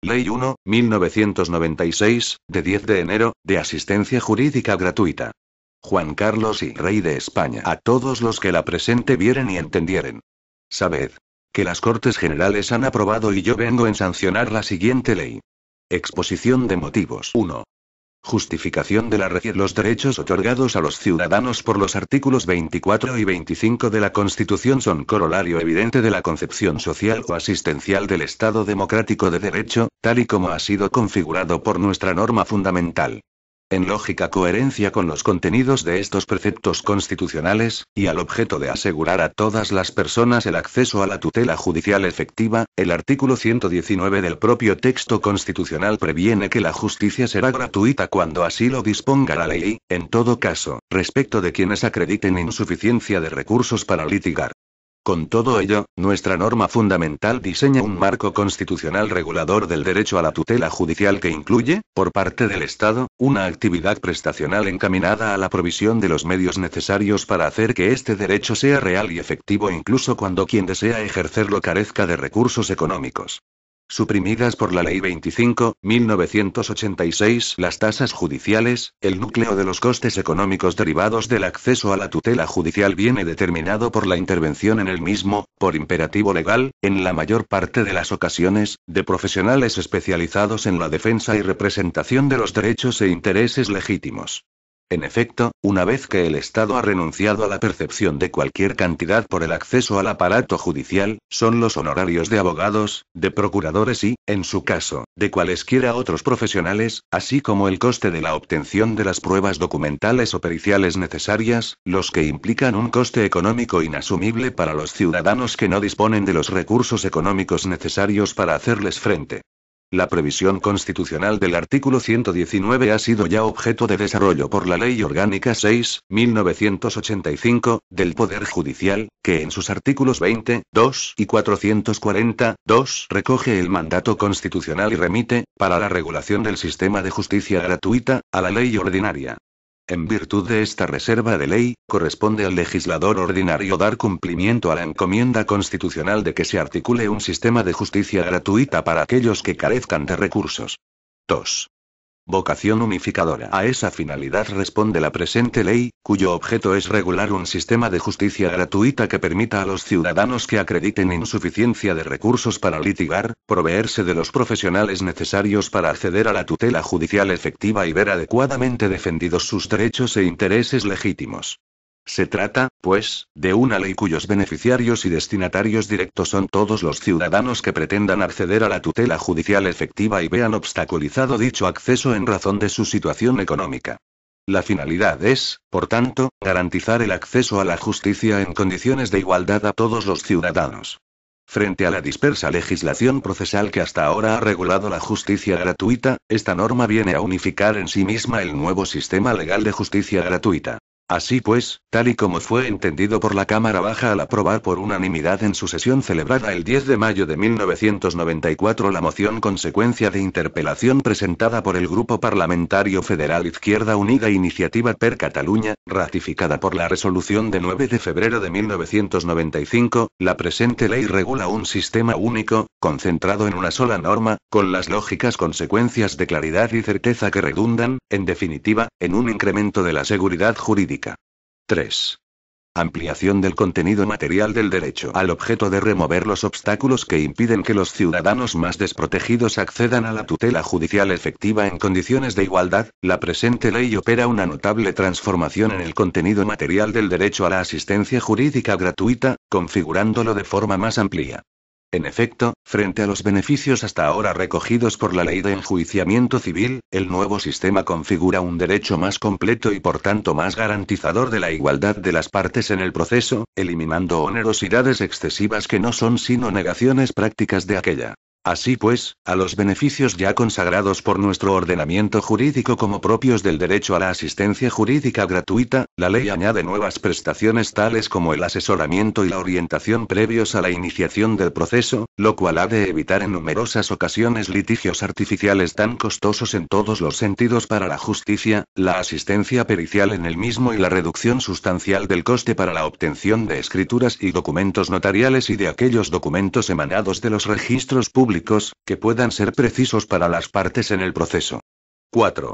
Ley 1, 1996, de 10 de enero, de asistencia jurídica gratuita. Juan Carlos y Rey de España. A todos los que la presente vieren y entendieren. Sabed que las Cortes Generales han aprobado y yo vengo en sancionar la siguiente ley. Exposición de motivos. 1. Justificación de los derechos otorgados a los ciudadanos por los artículos 24 y 25 de la Constitución son corolario evidente de la concepción social o asistencial del Estado democrático de derecho, tal y como ha sido configurado por nuestra norma fundamental. En lógica coherencia con los contenidos de estos preceptos constitucionales, y al objeto de asegurar a todas las personas el acceso a la tutela judicial efectiva, el artículo 119 del propio texto constitucional previene que la justicia será gratuita cuando así lo disponga la ley y, en todo caso, respecto de quienes acrediten insuficiencia de recursos para litigar. Con todo ello, nuestra norma fundamental diseña un marco constitucional regulador del derecho a la tutela judicial que incluye, por parte del Estado, una actividad prestacional encaminada a la provisión de los medios necesarios para hacer que este derecho sea real y efectivo incluso cuando quien desea ejercerlo carezca de recursos económicos. Suprimidas por la Ley 25, 1986 las tasas judiciales, el núcleo de los costes económicos derivados del acceso a la tutela judicial viene determinado por la intervención en el mismo, por imperativo legal, en la mayor parte de las ocasiones, de profesionales especializados en la defensa y representación de los derechos e intereses legítimos. En efecto, una vez que el Estado ha renunciado a la percepción de cualquier cantidad por el acceso al aparato judicial, son los honorarios de abogados, de procuradores y, en su caso, de cualesquiera otros profesionales, así como el coste de la obtención de las pruebas documentales o periciales necesarias, los que implican un coste económico inasumible para los ciudadanos que no disponen de los recursos económicos necesarios para hacerles frente. La previsión constitucional del artículo 119 ha sido ya objeto de desarrollo por la Ley Orgánica 6, 1985, del Poder Judicial, que en sus artículos 20, 2 y 440, 2 recoge el mandato constitucional y remite, para la regulación del sistema de justicia gratuita, a la ley ordinaria. En virtud de esta reserva de ley, corresponde al legislador ordinario dar cumplimiento a la encomienda constitucional de que se articule un sistema de justicia gratuita para aquellos que carezcan de recursos. 2. Vocación unificadora. A esa finalidad responde la presente ley, cuyo objeto es regular un sistema de justicia gratuita que permita a los ciudadanos que acrediten insuficiencia de recursos para litigar, proveerse de los profesionales necesarios para acceder a la tutela judicial efectiva y ver adecuadamente defendidos sus derechos e intereses legítimos. Se trata, pues, de una ley cuyos beneficiarios y destinatarios directos son todos los ciudadanos que pretendan acceder a la tutela judicial efectiva y vean obstaculizado dicho acceso en razón de su situación económica. La finalidad es, por tanto, garantizar el acceso a la justicia en condiciones de igualdad a todos los ciudadanos. Frente a la dispersa legislación procesal que hasta ahora ha regulado la justicia gratuita, esta norma viene a unificar en sí misma el nuevo sistema legal de justicia gratuita. Así pues, tal y como fue entendido por la Cámara Baja al aprobar por unanimidad en su sesión celebrada el 10 de mayo de 1994 la moción consecuencia de interpelación presentada por el Grupo Parlamentario Federal Izquierda Unida Iniciativa per Catalunya, ratificada por la resolución de 9 de febrero de 1995, la presente ley regula un sistema único, concentrado en una sola norma, con las lógicas consecuencias de claridad y certeza que redundan, en definitiva, en un incremento de la seguridad jurídica. 3. Ampliación del contenido material del derecho al objeto de remover los obstáculos que impiden que los ciudadanos más desprotegidos accedan a la tutela judicial efectiva en condiciones de igualdad, la presente ley opera una notable transformación en el contenido material del derecho a la asistencia jurídica gratuita, configurándolo de forma más amplia. En efecto, frente a los beneficios hasta ahora recogidos por la Ley de Enjuiciamiento Civil, el nuevo sistema configura un derecho más completo y por tanto más garantizador de la igualdad de las partes en el proceso, eliminando onerosidades excesivas que no son sino negaciones prácticas de aquella. Así pues, a los beneficios ya consagrados por nuestro ordenamiento jurídico como propios del derecho a la asistencia jurídica gratuita, la ley añade nuevas prestaciones tales como el asesoramiento y la orientación previos a la iniciación del proceso, lo cual ha de evitar en numerosas ocasiones litigios artificiales tan costosos en todos los sentidos para la justicia, la asistencia pericial en el mismo y la reducción sustancial del coste para la obtención de escrituras y documentos notariales y de aquellos documentos emanados de los registros públicos públicos, que puedan ser precisos para las partes en el proceso. 4.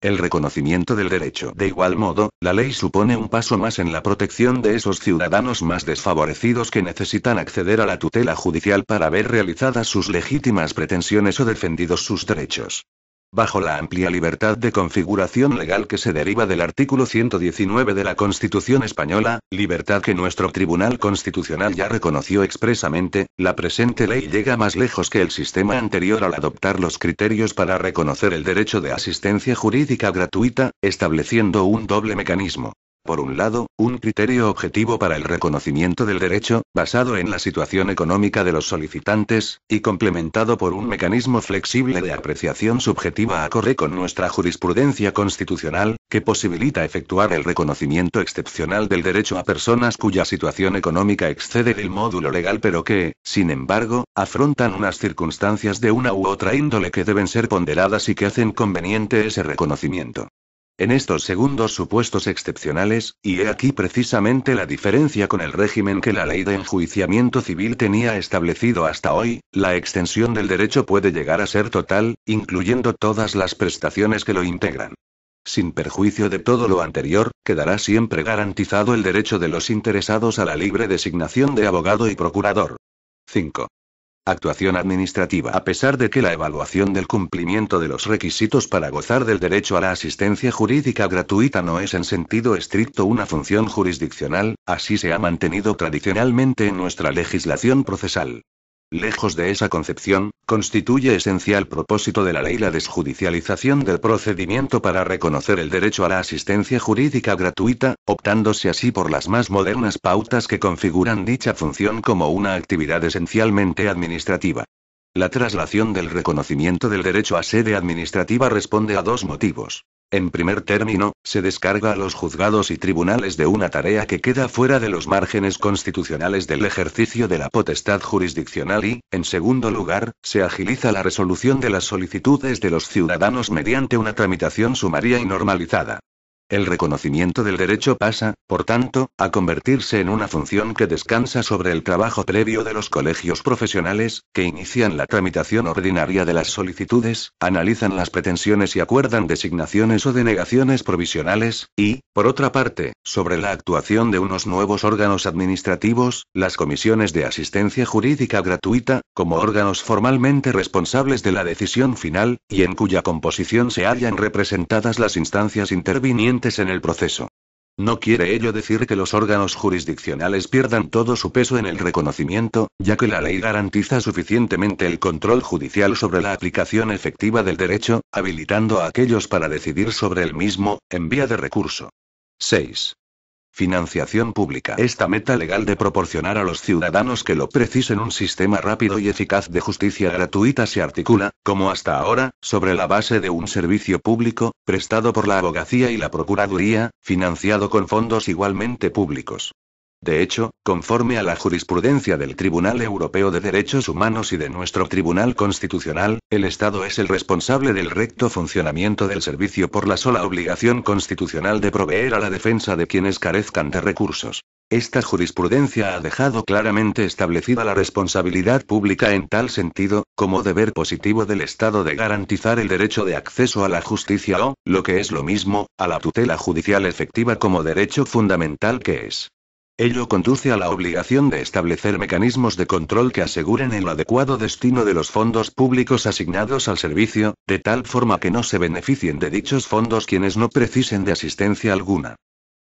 El reconocimiento del derecho. De igual modo, la ley supone un paso más en la protección de esos ciudadanos más desfavorecidos que necesitan acceder a la tutela judicial para ver realizadas sus legítimas pretensiones o defendidos sus derechos. Bajo la amplia libertad de configuración legal que se deriva del artículo 119 de la Constitución española, libertad que nuestro Tribunal Constitucional ya reconoció expresamente, la presente ley llega más lejos que el sistema anterior al adoptar los criterios para reconocer el derecho de asistencia jurídica gratuita, estableciendo un doble mecanismo. Por un lado, un criterio objetivo para el reconocimiento del derecho, basado en la situación económica de los solicitantes, y complementado por un mecanismo flexible de apreciación subjetiva acorde con nuestra jurisprudencia constitucional, que posibilita efectuar el reconocimiento excepcional del derecho a personas cuya situación económica excede el módulo legal pero que, sin embargo, afrontan unas circunstancias de una u otra índole que deben ser ponderadas y que hacen conveniente ese reconocimiento. En estos segundos supuestos excepcionales, y he aquí precisamente la diferencia con el régimen que la ley de enjuiciamiento civil tenía establecido hasta hoy, la extensión del derecho puede llegar a ser total, incluyendo todas las prestaciones que lo integran. Sin perjuicio de todo lo anterior, quedará siempre garantizado el derecho de los interesados a la libre designación de abogado y procurador. 5. Actuación administrativa. A pesar de que la evaluación del cumplimiento de los requisitos para gozar del derecho a la asistencia jurídica gratuita no es en sentido estricto una función jurisdiccional, así se ha mantenido tradicionalmente en nuestra legislación procesal. Lejos de esa concepción, constituye esencial propósito de la ley la desjudicialización del procedimiento para reconocer el derecho a la asistencia jurídica gratuita, optándose así por las más modernas pautas que configuran dicha función como una actividad esencialmente administrativa. La traslación del reconocimiento del derecho a sede administrativa responde a dos motivos. En primer término, se descarga a los juzgados y tribunales de una tarea que queda fuera de los márgenes constitucionales del ejercicio de la potestad jurisdiccional y, en segundo lugar, se agiliza la resolución de las solicitudes de los ciudadanos mediante una tramitación sumaria y normalizada. El reconocimiento del derecho pasa, por tanto, a convertirse en una función que descansa sobre el trabajo previo de los colegios profesionales, que inician la tramitación ordinaria de las solicitudes, analizan las pretensiones y acuerdan designaciones o denegaciones provisionales, y, por otra parte, sobre la actuación de unos nuevos órganos administrativos, las comisiones de asistencia jurídica gratuita, como órganos formalmente responsables de la decisión final, y en cuya composición se hallan representadas las instancias intervinientes en el proceso. No quiere ello decir que los órganos jurisdiccionales pierdan todo su peso en el reconocimiento, ya que la ley garantiza suficientemente el control judicial sobre la aplicación efectiva del derecho, habilitando a aquellos para decidir sobre el mismo, en vía de recurso. 6. Financiación pública. Esta meta legal de proporcionar a los ciudadanos que lo precisen un sistema rápido y eficaz de justicia gratuita se articula, como hasta ahora, sobre la base de un servicio público, prestado por la abogacía y la procuraduría, financiado con fondos igualmente públicos. De hecho, conforme a la jurisprudencia del Tribunal Europeo de Derechos Humanos y de nuestro Tribunal Constitucional, el Estado es el responsable del recto funcionamiento del servicio por la sola obligación constitucional de proveer a la defensa de quienes carezcan de recursos. Esta jurisprudencia ha dejado claramente establecida la responsabilidad pública en tal sentido, como deber positivo del Estado de garantizar el derecho de acceso a la justicia o, lo que es lo mismo, a la tutela judicial efectiva como derecho fundamental que es. Ello conduce a la obligación de establecer mecanismos de control que aseguren el adecuado destino de los fondos públicos asignados al servicio, de tal forma que no se beneficien de dichos fondos quienes no precisen de asistencia alguna.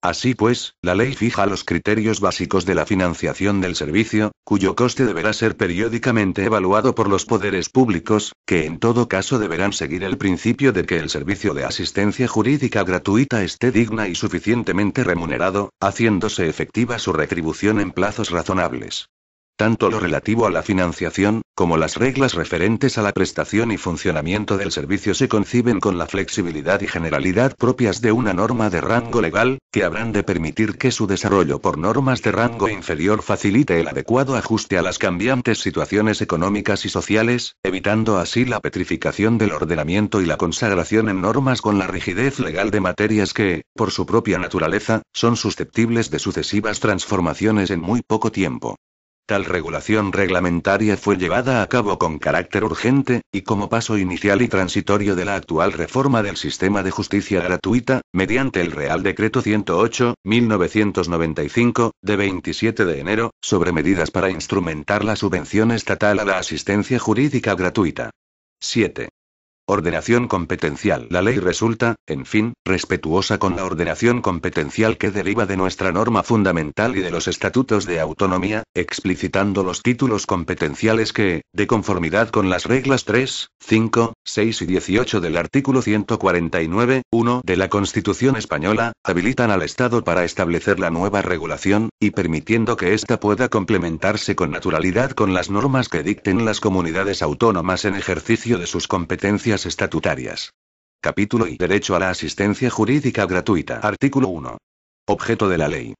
Así pues, la ley fija los criterios básicos de la financiación del servicio, cuyo coste deberá ser periódicamente evaluado por los poderes públicos, que en todo caso deberán seguir el principio de que el servicio de asistencia jurídica gratuita esté digna y suficientemente remunerado, haciéndose efectiva su retribución en plazos razonables. Tanto lo relativo a la financiación, como las reglas referentes a la prestación y funcionamiento del servicio se conciben con la flexibilidad y generalidad propias de una norma de rango legal, que habrán de permitir que su desarrollo por normas de rango inferior facilite el adecuado ajuste a las cambiantes situaciones económicas y sociales, evitando así la petrificación del ordenamiento y la consagración en normas con la rigidez legal de materias que, por su propia naturaleza, son susceptibles de sucesivas transformaciones en muy poco tiempo. Tal regulación reglamentaria fue llevada a cabo con carácter urgente, y como paso inicial y transitorio de la actual reforma del sistema de justicia gratuita, mediante el Real Decreto 108/1995, de 27 de enero, sobre medidas para instrumentar la subvención estatal a la asistencia jurídica gratuita. 7. Ordenación competencial. La ley resulta, en fin, respetuosa con la ordenación competencial que deriva de nuestra norma fundamental y de los estatutos de autonomía, explicitando los títulos competenciales que, de conformidad con las reglas 3, 5, 6 y 18 del artículo 149.1 de la Constitución española, habilitan al Estado para establecer la nueva regulación, y permitiendo que ésta pueda complementarse con naturalidad con las normas que dicten las comunidades autónomas en ejercicio de sus competencias estatutarias. Capítulo I. Derecho a la asistencia jurídica gratuita. Artículo 1. Objeto de la ley.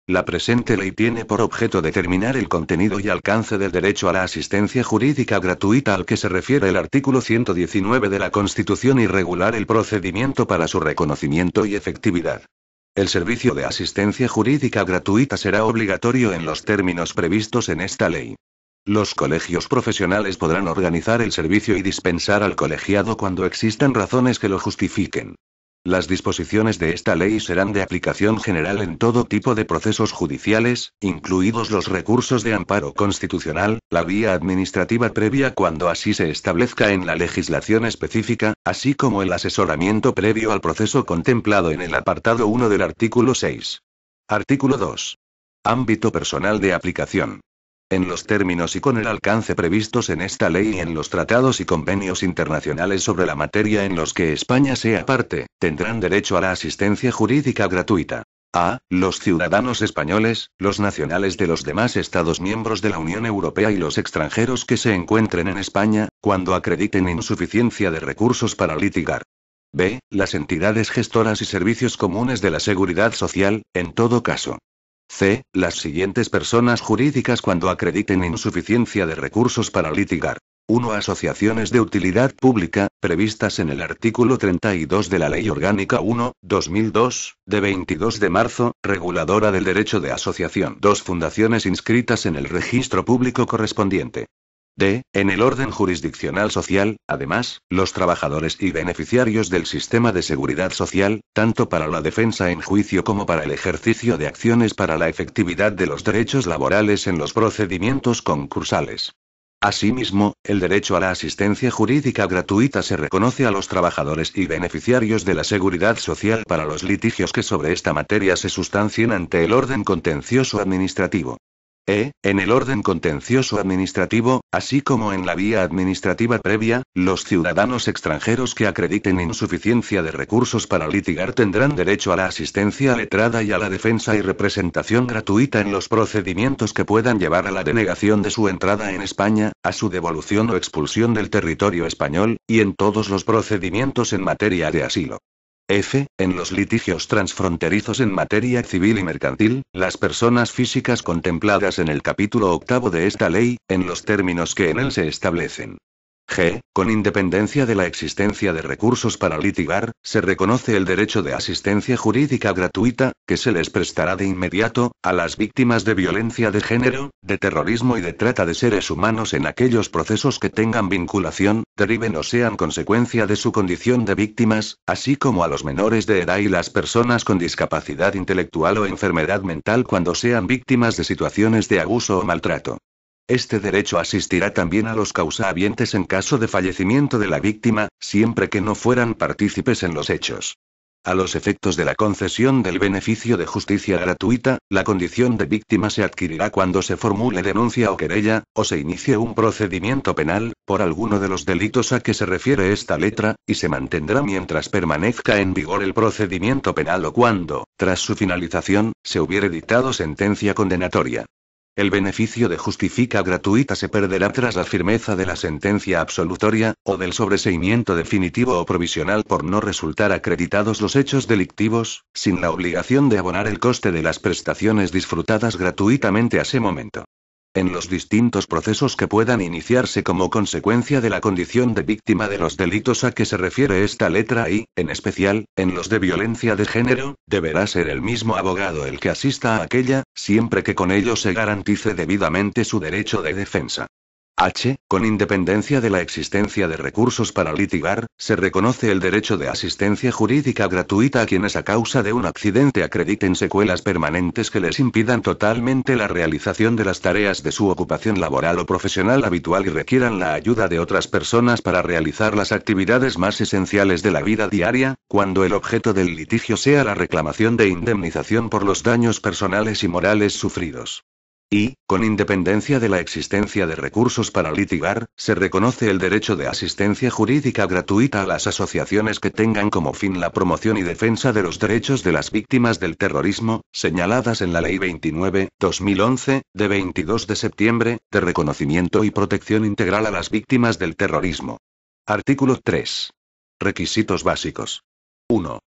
La presente ley tiene por objeto determinar el contenido y alcance del derecho a la asistencia jurídica gratuita al que se refiere el artículo 119 de la Constitución y regular el procedimiento para su reconocimiento y efectividad. El servicio de asistencia jurídica gratuita será obligatorio en los términos previstos en esta ley. Los colegios profesionales podrán organizar el servicio y dispensar al colegiado cuando existan razones que lo justifiquen. Las disposiciones de esta ley serán de aplicación general en todo tipo de procesos judiciales, incluidos los recursos de amparo constitucional, la vía administrativa previa cuando así se establezca en la legislación específica, así como el asesoramiento previo al proceso contemplado en el apartado 1 del artículo 6. Artículo 2. Ámbito personal de aplicación. En los términos y con el alcance previstos en esta ley y en los tratados y convenios internacionales sobre la materia en los que España sea parte, tendrán derecho a la asistencia jurídica gratuita. A. Los ciudadanos españoles, los nacionales de los demás Estados miembros de la Unión Europea y los extranjeros que se encuentren en España, cuando acrediten insuficiencia de recursos para litigar. B. Las entidades gestoras y servicios comunes de la Seguridad Social, en todo caso. C. Las siguientes personas jurídicas cuando acrediten insuficiencia de recursos para litigar. 1. Asociaciones de utilidad pública, previstas en el artículo 32 de la Ley Orgánica 1/2002, de 22 de marzo, reguladora del derecho de asociación. 2. Fundaciones inscritas en el registro público correspondiente. D. En el orden jurisdiccional social, además, los trabajadores y beneficiarios del sistema de seguridad social, tanto para la defensa en juicio como para el ejercicio de acciones para la efectividad de los derechos laborales en los procedimientos concursales. Asimismo, el derecho a la asistencia jurídica gratuita se reconoce a los trabajadores y beneficiarios de la seguridad social para los litigios que sobre esta materia se sustancien ante el orden contencioso administrativo. En el orden contencioso administrativo, así como en la vía administrativa previa, los ciudadanos extranjeros que acrediten insuficiencia de recursos para litigar tendrán derecho a la asistencia letrada y a la defensa y representación gratuita en los procedimientos que puedan llevar a la denegación de su entrada en España, a su devolución o expulsión del territorio español, y en todos los procedimientos en materia de asilo. F. En los litigios transfronterizos en materia civil y mercantil, las personas físicas contempladas en el capítulo 8 de esta ley, en los términos que en él se establecen. G. Con independencia de la existencia de recursos para litigar, se reconoce el derecho de asistencia jurídica gratuita, que se les prestará de inmediato, a las víctimas de violencia de género, de terrorismo y de trata de seres humanos en aquellos procesos que tengan vinculación, deriven o sean consecuencia de su condición de víctimas, así como a los menores de edad y las personas con discapacidad intelectual o enfermedad mental cuando sean víctimas de situaciones de abuso o maltrato. Este derecho asistirá también a los causahabientes en caso de fallecimiento de la víctima, siempre que no fueran partícipes en los hechos. A los efectos de la concesión del beneficio de justicia gratuita, la condición de víctima se adquirirá cuando se formule denuncia o querella, o se inicie un procedimiento penal, por alguno de los delitos a que se refiere esta letra, y se mantendrá mientras permanezca en vigor el procedimiento penal o cuando, tras su finalización, se hubiere dictado sentencia condenatoria. El beneficio de justicia gratuita se perderá tras la firmeza de la sentencia absolutoria, o del sobreseimiento definitivo o provisional por no resultar acreditados los hechos delictivos, sin la obligación de abonar el coste de las prestaciones disfrutadas gratuitamente a ese momento. En los distintos procesos que puedan iniciarse como consecuencia de la condición de víctima de los delitos a que se refiere esta letra y, en especial, en los de violencia de género, deberá ser el mismo abogado el que asista a aquella, siempre que con ello se garantice debidamente su derecho de defensa. H. Con independencia de la existencia de recursos para litigar, se reconoce el derecho de asistencia jurídica gratuita a quienes a causa de un accidente acrediten secuelas permanentes que les impidan totalmente la realización de las tareas de su ocupación laboral o profesional habitual y requieran la ayuda de otras personas para realizar las actividades más esenciales de la vida diaria, cuando el objeto del litigio sea la reclamación de indemnización por los daños personales y morales sufridos. Y, con independencia de la existencia de recursos para litigar, se reconoce el derecho de asistencia jurídica gratuita a las asociaciones que tengan como fin la promoción y defensa de los derechos de las víctimas del terrorismo, señaladas en la Ley 29/2011, de 22 de septiembre, de reconocimiento y protección integral a las víctimas del terrorismo. Artículo 3. Requisitos básicos. 1.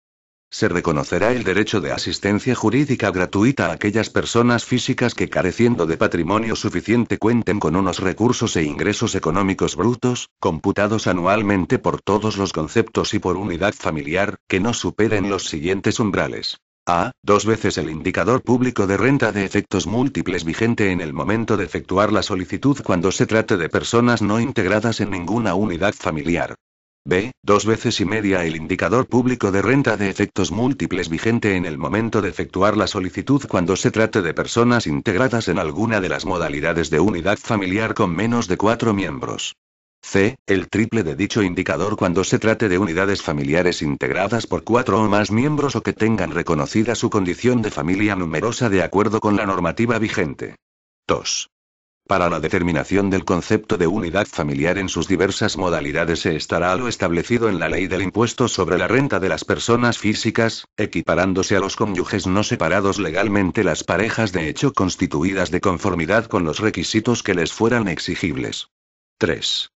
Se reconocerá el derecho de asistencia jurídica gratuita a aquellas personas físicas que careciendo de patrimonio suficiente cuenten con unos recursos e ingresos económicos brutos, computados anualmente por todos los conceptos y por unidad familiar, que no superen los siguientes umbrales. A. 2 veces el indicador público de renta de efectos múltiples vigente en el momento de efectuar la solicitud cuando se trate de personas no integradas en ninguna unidad familiar. B. 2 veces y media el indicador público de renta de efectos múltiples vigente en el momento de efectuar la solicitud cuando se trate de personas integradas en alguna de las modalidades de unidad familiar con menos de 4 miembros. C. El triple de dicho indicador cuando se trate de unidades familiares integradas por 4 o más miembros o que tengan reconocida su condición de familia numerosa de acuerdo con la normativa vigente. 2. Para la determinación del concepto de unidad familiar en sus diversas modalidades se estará lo establecido en la Ley del Impuesto sobre la Renta de las Personas Físicas, equiparándose a los cónyuges no separados legalmente las parejas de hecho constituidas de conformidad con los requisitos que les fueran exigibles. 3.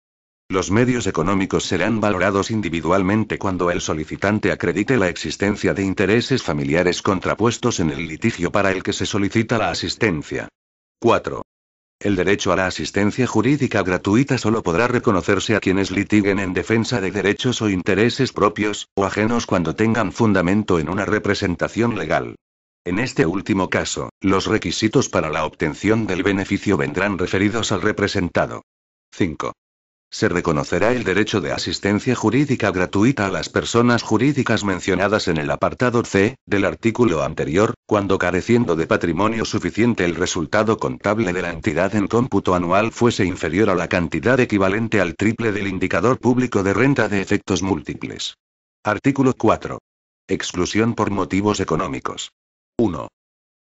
Los medios económicos serán valorados individualmente cuando el solicitante acredite la existencia de intereses familiares contrapuestos en el litigio para el que se solicita la asistencia. 4. El derecho a la asistencia jurídica gratuita solo podrá reconocerse a quienes litiguen en defensa de derechos o intereses propios, o ajenos cuando tengan fundamento en una representación legal. En este último caso, los requisitos para la obtención del beneficio vendrán referidos al representado. 5. Se reconocerá el derecho de asistencia jurídica gratuita a las personas jurídicas mencionadas en el apartado C, del artículo anterior, cuando careciendo de patrimonio suficiente el resultado contable de la entidad en cómputo anual fuese inferior a la cantidad equivalente al triple del indicador público de renta de efectos múltiples. Artículo 4. Exclusión por motivos económicos. 1.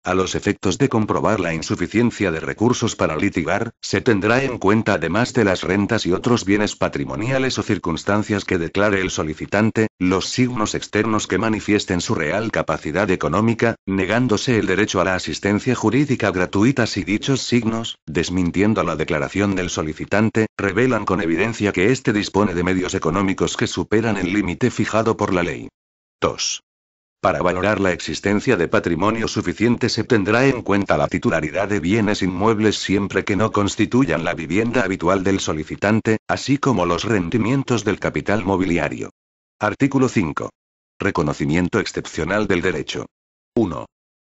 A los efectos de comprobar la insuficiencia de recursos para litigar, se tendrá en cuenta además de las rentas y otros bienes patrimoniales o circunstancias que declare el solicitante, los signos externos que manifiesten su real capacidad económica, negándose el derecho a la asistencia jurídica gratuita si dichos signos, desmintiendo la declaración del solicitante, revelan con evidencia que éste dispone de medios económicos que superan el límite fijado por la ley. 2. Para valorar la existencia de patrimonio suficiente se tendrá en cuenta la titularidad de bienes inmuebles siempre que no constituyan la vivienda habitual del solicitante, así como los rendimientos del capital mobiliario. Artículo 5. Reconocimiento excepcional del derecho. 1.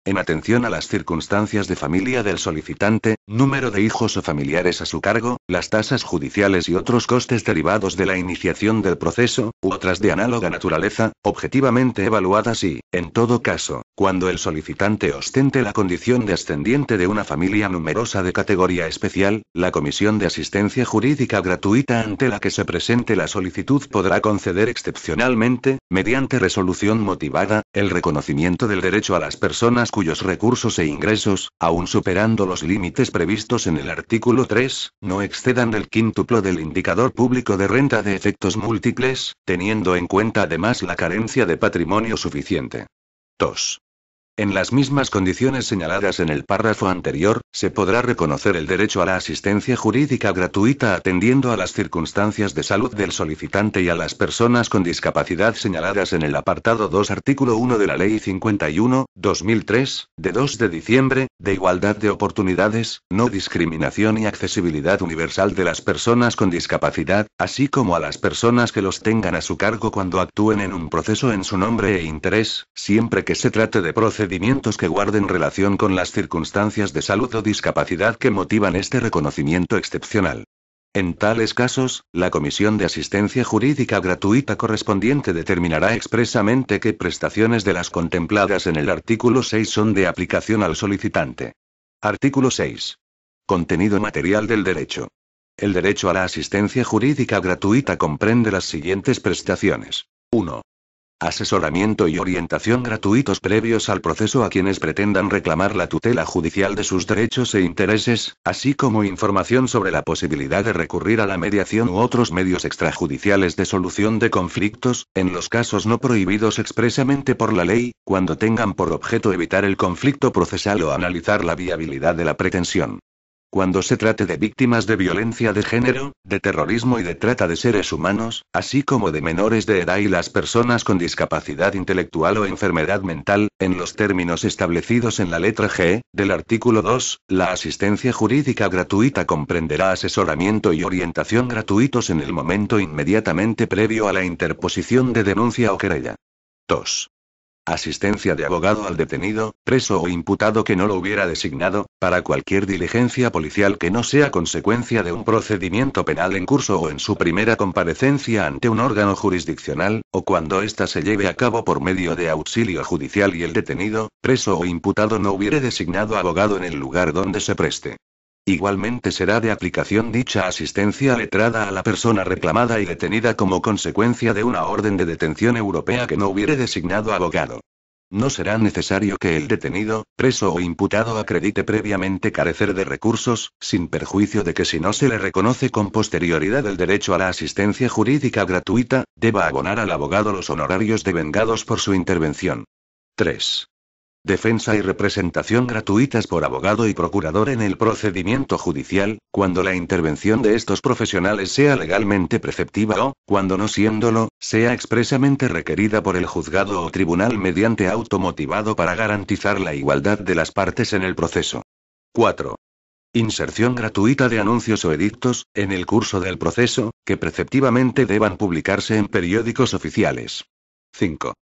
En atención a las circunstancias de familia del solicitante, número de hijos o familiares a su cargo, las tasas judiciales y otros costes derivados de la iniciación del proceso, u otras de análoga naturaleza, objetivamente evaluadas y, en todo caso, cuando el solicitante ostente la condición de ascendiente de una familia numerosa de categoría especial, la Comisión de Asistencia Jurídica Gratuita ante la que se presente la solicitud podrá conceder excepcionalmente, mediante resolución motivada, el reconocimiento del derecho a las personas cuyos recursos e ingresos, aun superando los límites previstos en el artículo 3, no excedan el quíntuplo del indicador público de renta de efectos múltiples, teniendo en cuenta además la carencia de patrimonio suficiente. 2. En las mismas condiciones señaladas en el párrafo anterior, se podrá reconocer el derecho a la asistencia jurídica gratuita atendiendo a las circunstancias de salud del solicitante y a las personas con discapacidad señaladas en el apartado 2, artículo 1 de la Ley 51/2003, de 2 de diciembre, de igualdad de oportunidades, no discriminación y accesibilidad universal de las personas con discapacidad, así como a las personas que los tengan a su cargo cuando actúen en un proceso en su nombre e interés, siempre que se trate de procedimientos que guarden relación con las circunstancias de salud o discapacidad que motivan este reconocimiento excepcional. En tales casos, la Comisión de Asistencia Jurídica Gratuita correspondiente determinará expresamente qué prestaciones de las contempladas en el artículo 6 son de aplicación al solicitante. Artículo 6. Contenido material del derecho. El derecho a la asistencia jurídica gratuita comprende las siguientes prestaciones. 1. Asesoramiento y orientación gratuitos previos al proceso a quienes pretendan reclamar la tutela judicial de sus derechos e intereses, así como información sobre la posibilidad de recurrir a la mediación u otros medios extrajudiciales de solución de conflictos, en los casos no prohibidos expresamente por la ley, cuando tengan por objeto evitar el conflicto procesal o analizar la viabilidad de la pretensión. Cuando se trate de víctimas de violencia de género, de terrorismo y de trata de seres humanos, así como de menores de edad y las personas con discapacidad intelectual o enfermedad mental, en los términos establecidos en la letra G, del artículo 2, la asistencia jurídica gratuita comprenderá asesoramiento y orientación gratuitos en el momento inmediatamente previo a la interposición de denuncia o querella. 2. Asistencia de abogado al detenido, preso o imputado que no lo hubiera designado, para cualquier diligencia policial que no sea consecuencia de un procedimiento penal en curso o en su primera comparecencia ante un órgano jurisdiccional, o cuando ésta se lleve a cabo por medio de auxilio judicial y el detenido, preso o imputado no hubiere designado abogado en el lugar donde se preste. Igualmente será de aplicación dicha asistencia letrada a la persona reclamada y detenida como consecuencia de una orden de detención europea que no hubiere designado abogado. No será necesario que el detenido, preso o imputado acredite previamente carecer de recursos, sin perjuicio de que si no se le reconoce con posterioridad el derecho a la asistencia jurídica gratuita, deba abonar al abogado los honorarios devengados por su intervención. 3. Defensa y representación gratuitas por abogado y procurador en el procedimiento judicial, cuando la intervención de estos profesionales sea legalmente preceptiva o, cuando no siéndolo, sea expresamente requerida por el juzgado o tribunal mediante auto motivado para garantizar la igualdad de las partes en el proceso. 4. Inserción gratuita de anuncios o edictos, en el curso del proceso, que preceptivamente deban publicarse en periódicos oficiales. 5.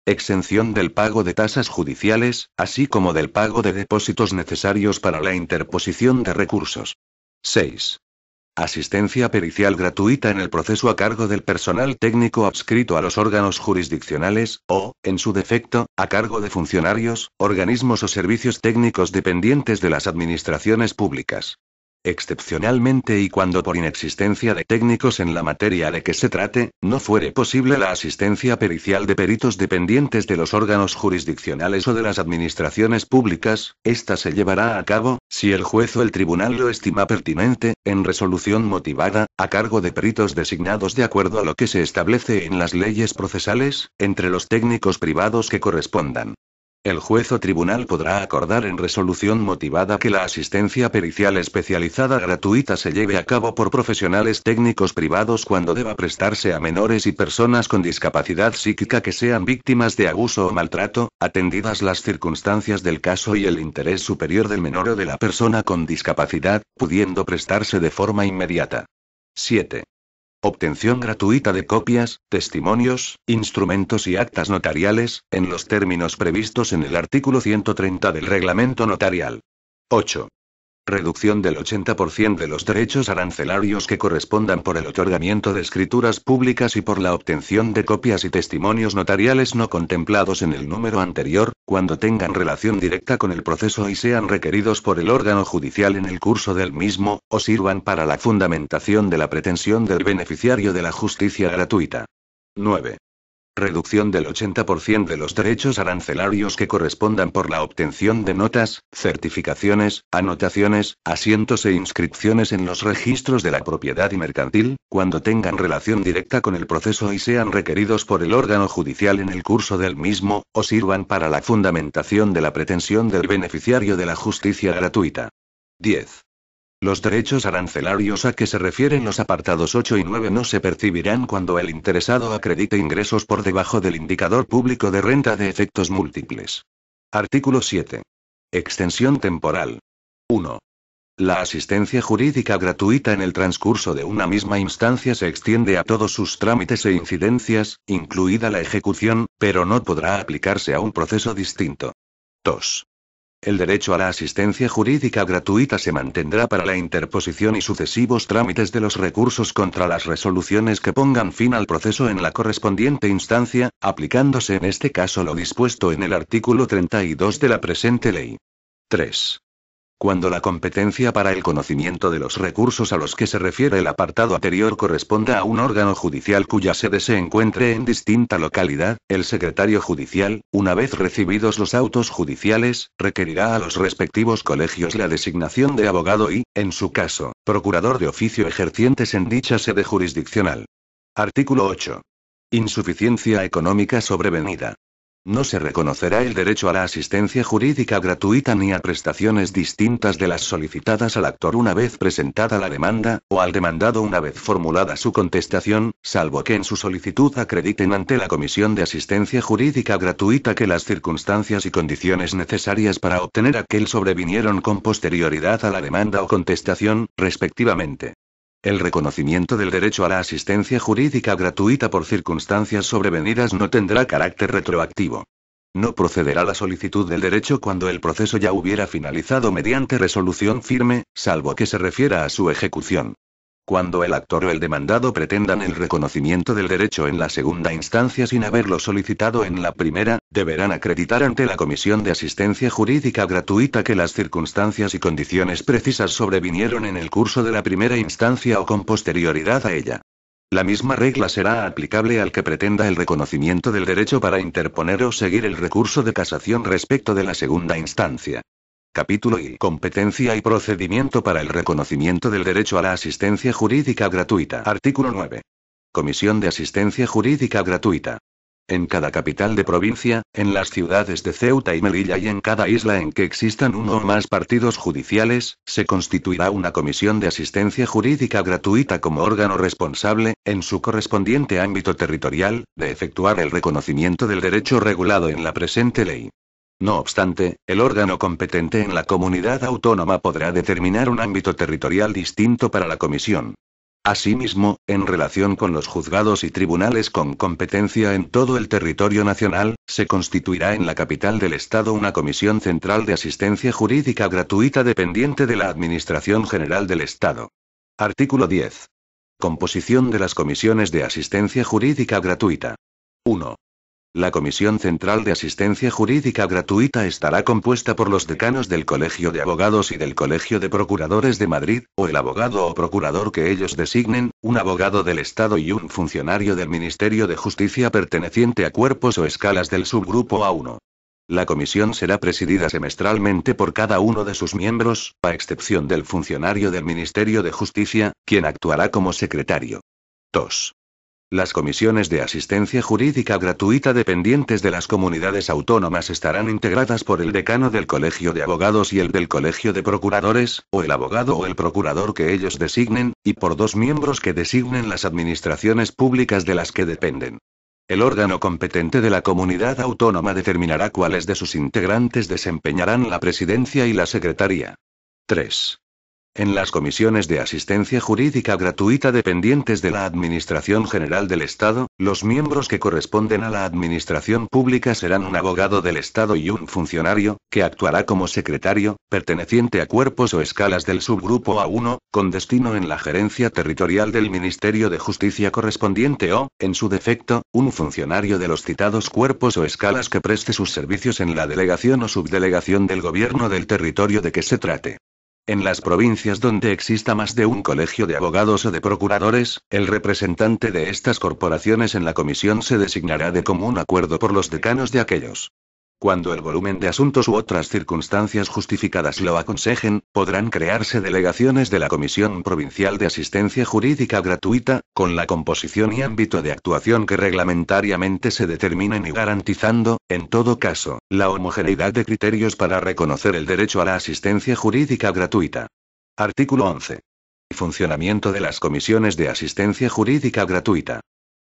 Exención del pago de tasas judiciales, así como del pago de depósitos necesarios para la interposición de recursos. 6. Asistencia pericial gratuita en el proceso a cargo del personal técnico adscrito a los órganos jurisdiccionales, o, en su defecto, a cargo de funcionarios, organismos o servicios técnicos dependientes de las administraciones públicas. Excepcionalmente y cuando por inexistencia de técnicos en la materia de que se trate, no fuere posible la asistencia pericial de peritos dependientes de los órganos jurisdiccionales o de las administraciones públicas, esta se llevará a cabo, si el juez o el tribunal lo estima pertinente, en resolución motivada, a cargo de peritos designados de acuerdo a lo que se establece en las leyes procesales, entre los técnicos privados que correspondan. El juez o tribunal podrá acordar en resolución motivada que la asistencia pericial especializada gratuita se lleve a cabo por profesionales técnicos privados cuando deba prestarse a menores y personas con discapacidad psíquica que sean víctimas de abuso o maltrato, atendidas las circunstancias del caso y el interés superior del menor o de la persona con discapacidad, pudiendo prestarse de forma inmediata. 7. Obtención gratuita de copias, testimonios, instrumentos y actas notariales, en los términos previstos en el artículo 130 del Reglamento Notarial. 8. Reducción del 80% de los derechos arancelarios que correspondan por el otorgamiento de escrituras públicas y por la obtención de copias y testimonios notariales no contemplados en el número anterior, cuando tengan relación directa con el proceso y sean requeridos por el órgano judicial en el curso del mismo, o sirvan para la fundamentación de la pretensión del beneficiario de la justicia gratuita. 9. Reducción del 80% de los derechos arancelarios que correspondan por la obtención de notas, certificaciones, anotaciones, asientos e inscripciones en los registros de la propiedad y mercantil, cuando tengan relación directa con el proceso y sean requeridos por el órgano judicial en el curso del mismo, o sirvan para la fundamentación de la pretensión del beneficiario de la justicia gratuita. 10. Los derechos arancelarios a que se refieren los apartados 8 y 9 no se percibirán cuando el interesado acredite ingresos por debajo del indicador público de renta de efectos múltiples. Artículo 7. Extensión temporal. 1. La asistencia jurídica gratuita en el transcurso de una misma instancia se extiende a todos sus trámites e incidencias, incluida la ejecución, pero no podrá aplicarse a un proceso distinto. 2. El derecho a la asistencia jurídica gratuita se mantendrá para la interposición y sucesivos trámites de los recursos contra las resoluciones que pongan fin al proceso en la correspondiente instancia, aplicándose en este caso lo dispuesto en el artículo 32 de la presente ley. 3. Cuando la competencia para el conocimiento de los recursos a los que se refiere el apartado anterior corresponda a un órgano judicial cuya sede se encuentre en distinta localidad, el secretario judicial, una vez recibidos los autos judiciales, requerirá a los respectivos colegios la designación de abogado y, en su caso, procurador de oficio ejercientes en dicha sede jurisdiccional. Artículo 8. Insuficiencia económica sobrevenida. No se reconocerá el derecho a la asistencia jurídica gratuita ni a prestaciones distintas de las solicitadas al actor una vez presentada la demanda, o al demandado una vez formulada su contestación, salvo que en su solicitud acrediten ante la Comisión de Asistencia Jurídica Gratuita que las circunstancias y condiciones necesarias para obtener aquel sobrevinieron con posterioridad a la demanda o contestación, respectivamente. El reconocimiento del derecho a la asistencia jurídica gratuita por circunstancias sobrevenidas no tendrá carácter retroactivo. No procederá la solicitud del derecho cuando el proceso ya hubiera finalizado mediante resolución firme, salvo que se refiera a su ejecución. Cuando el actor o el demandado pretendan el reconocimiento del derecho en la segunda instancia sin haberlo solicitado en la primera, deberán acreditar ante la Comisión de Asistencia Jurídica Gratuita que las circunstancias y condiciones precisas sobrevinieron en el curso de la primera instancia o con posterioridad a ella. La misma regla será aplicable al que pretenda el reconocimiento del derecho para interponer o seguir el recurso de casación respecto de la segunda instancia. Capítulo I. Competencia y procedimiento para el reconocimiento del derecho a la asistencia jurídica gratuita. Artículo 9. Comisión de Asistencia Jurídica Gratuita. En cada capital de provincia, en las ciudades de Ceuta y Melilla y en cada isla en que existan uno o más partidos judiciales, se constituirá una comisión de asistencia jurídica gratuita como órgano responsable, en su correspondiente ámbito territorial, de efectuar el reconocimiento del derecho regulado en la presente ley. No obstante, el órgano competente en la comunidad autónoma podrá determinar un ámbito territorial distinto para la comisión. Asimismo, en relación con los juzgados y tribunales con competencia en todo el territorio nacional, se constituirá en la capital del Estado una comisión central de asistencia jurídica gratuita dependiente de la Administración General del Estado. Artículo 10. Composición de las comisiones de asistencia jurídica gratuita. 1. La Comisión Central de Asistencia Jurídica Gratuita estará compuesta por los decanos del Colegio de Abogados y del Colegio de Procuradores de Madrid, o el abogado o procurador que ellos designen, un abogado del Estado y un funcionario del Ministerio de Justicia perteneciente a cuerpos o escalas del subgrupo A1. La comisión será presidida semestralmente por cada uno de sus miembros, a excepción del funcionario del Ministerio de Justicia, quien actuará como secretario. 2. Las comisiones de asistencia jurídica gratuita dependientes de las comunidades autónomas estarán integradas por el decano del Colegio de Abogados y el del Colegio de Procuradores, o el abogado o el procurador que ellos designen, y por 2 miembros que designen las administraciones públicas de las que dependen. El órgano competente de la comunidad autónoma determinará cuáles de sus integrantes desempeñarán la presidencia y la secretaría. 3. En las comisiones de asistencia jurídica gratuita dependientes de la Administración General del Estado, los miembros que corresponden a la Administración Pública serán un abogado del Estado y un funcionario, que actuará como secretario, perteneciente a cuerpos o escalas del subgrupo A1, con destino en la gerencia territorial del Ministerio de Justicia correspondiente o, en su defecto, un funcionario de los citados cuerpos o escalas que preste sus servicios en la delegación o subdelegación del gobierno del territorio de que se trate. En las provincias donde exista más de un colegio de abogados o de procuradores, el representante de estas corporaciones en la comisión se designará de común acuerdo por los decanos de aquellos. Cuando el volumen de asuntos u otras circunstancias justificadas lo aconsejen, podrán crearse delegaciones de la Comisión Provincial de Asistencia Jurídica Gratuita, con la composición y ámbito de actuación que reglamentariamente se determinen y garantizando, en todo caso, la homogeneidad de criterios para reconocer el derecho a la asistencia jurídica gratuita. Artículo 11. Funcionamiento de las comisiones de asistencia jurídica gratuita.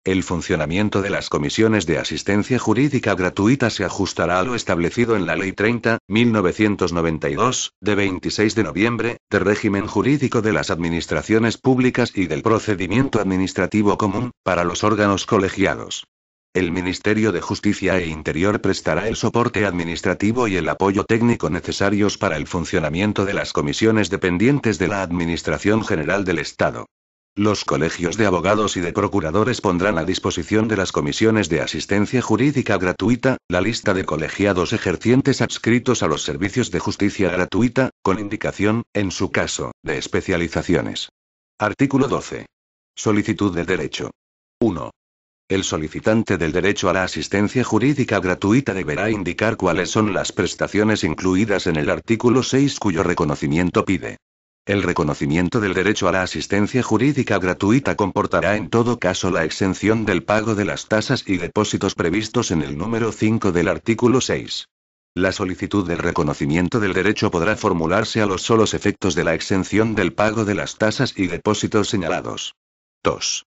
El funcionamiento de las comisiones de asistencia jurídica gratuita se ajustará a lo establecido en la Ley 30.1992, de 26 de noviembre, de régimen jurídico de las administraciones públicas y del procedimiento administrativo común, para los órganos colegiados. El Ministerio de Justicia e Interior prestará el soporte administrativo y el apoyo técnico necesarios para el funcionamiento de las comisiones dependientes de la Administración General del Estado. Los colegios de abogados y de procuradores pondrán a disposición de las comisiones de asistencia jurídica gratuita, la lista de colegiados ejercientes adscritos a los servicios de justicia gratuita, con indicación, en su caso, de especializaciones. Artículo 12. Solicitud de derecho. 1. El solicitante del derecho a la asistencia jurídica gratuita deberá indicar cuáles son las prestaciones incluidas en el artículo 6 cuyo reconocimiento pide. El reconocimiento del derecho a la asistencia jurídica gratuita comportará en todo caso la exención del pago de las tasas y depósitos previstos en el número 5 del artículo 6. La solicitud del reconocimiento del derecho podrá formularse a los solos efectos de la exención del pago de las tasas y depósitos señalados. 2.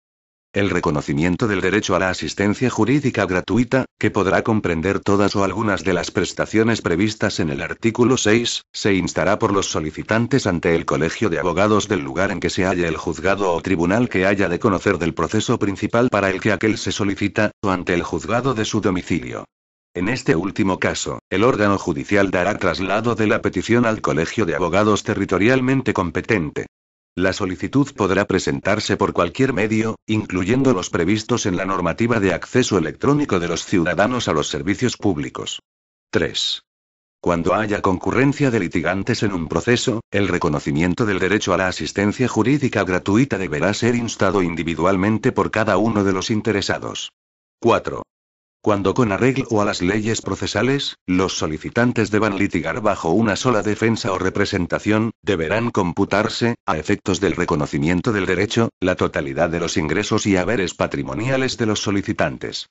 El reconocimiento del derecho a la asistencia jurídica gratuita, que podrá comprender todas o algunas de las prestaciones previstas en el artículo 6, se instará por los solicitantes ante el colegio de abogados del lugar en que se halle el juzgado o tribunal que haya de conocer del proceso principal para el que aquel se solicita, o ante el juzgado de su domicilio. En este último caso, el órgano judicial dará traslado de la petición al colegio de abogados territorialmente competente. La solicitud podrá presentarse por cualquier medio, incluyendo los previstos en la normativa de acceso electrónico de los ciudadanos a los servicios públicos. 3. Cuando haya concurrencia de litigantes en un proceso, el reconocimiento del derecho a la asistencia jurídica gratuita deberá ser instado individualmente por cada uno de los interesados. 4. Cuando con arreglo a las leyes procesales, los solicitantes deban litigar bajo una sola defensa o representación, deberán computarse, a efectos del reconocimiento del derecho, la totalidad de los ingresos y haberes patrimoniales de los solicitantes.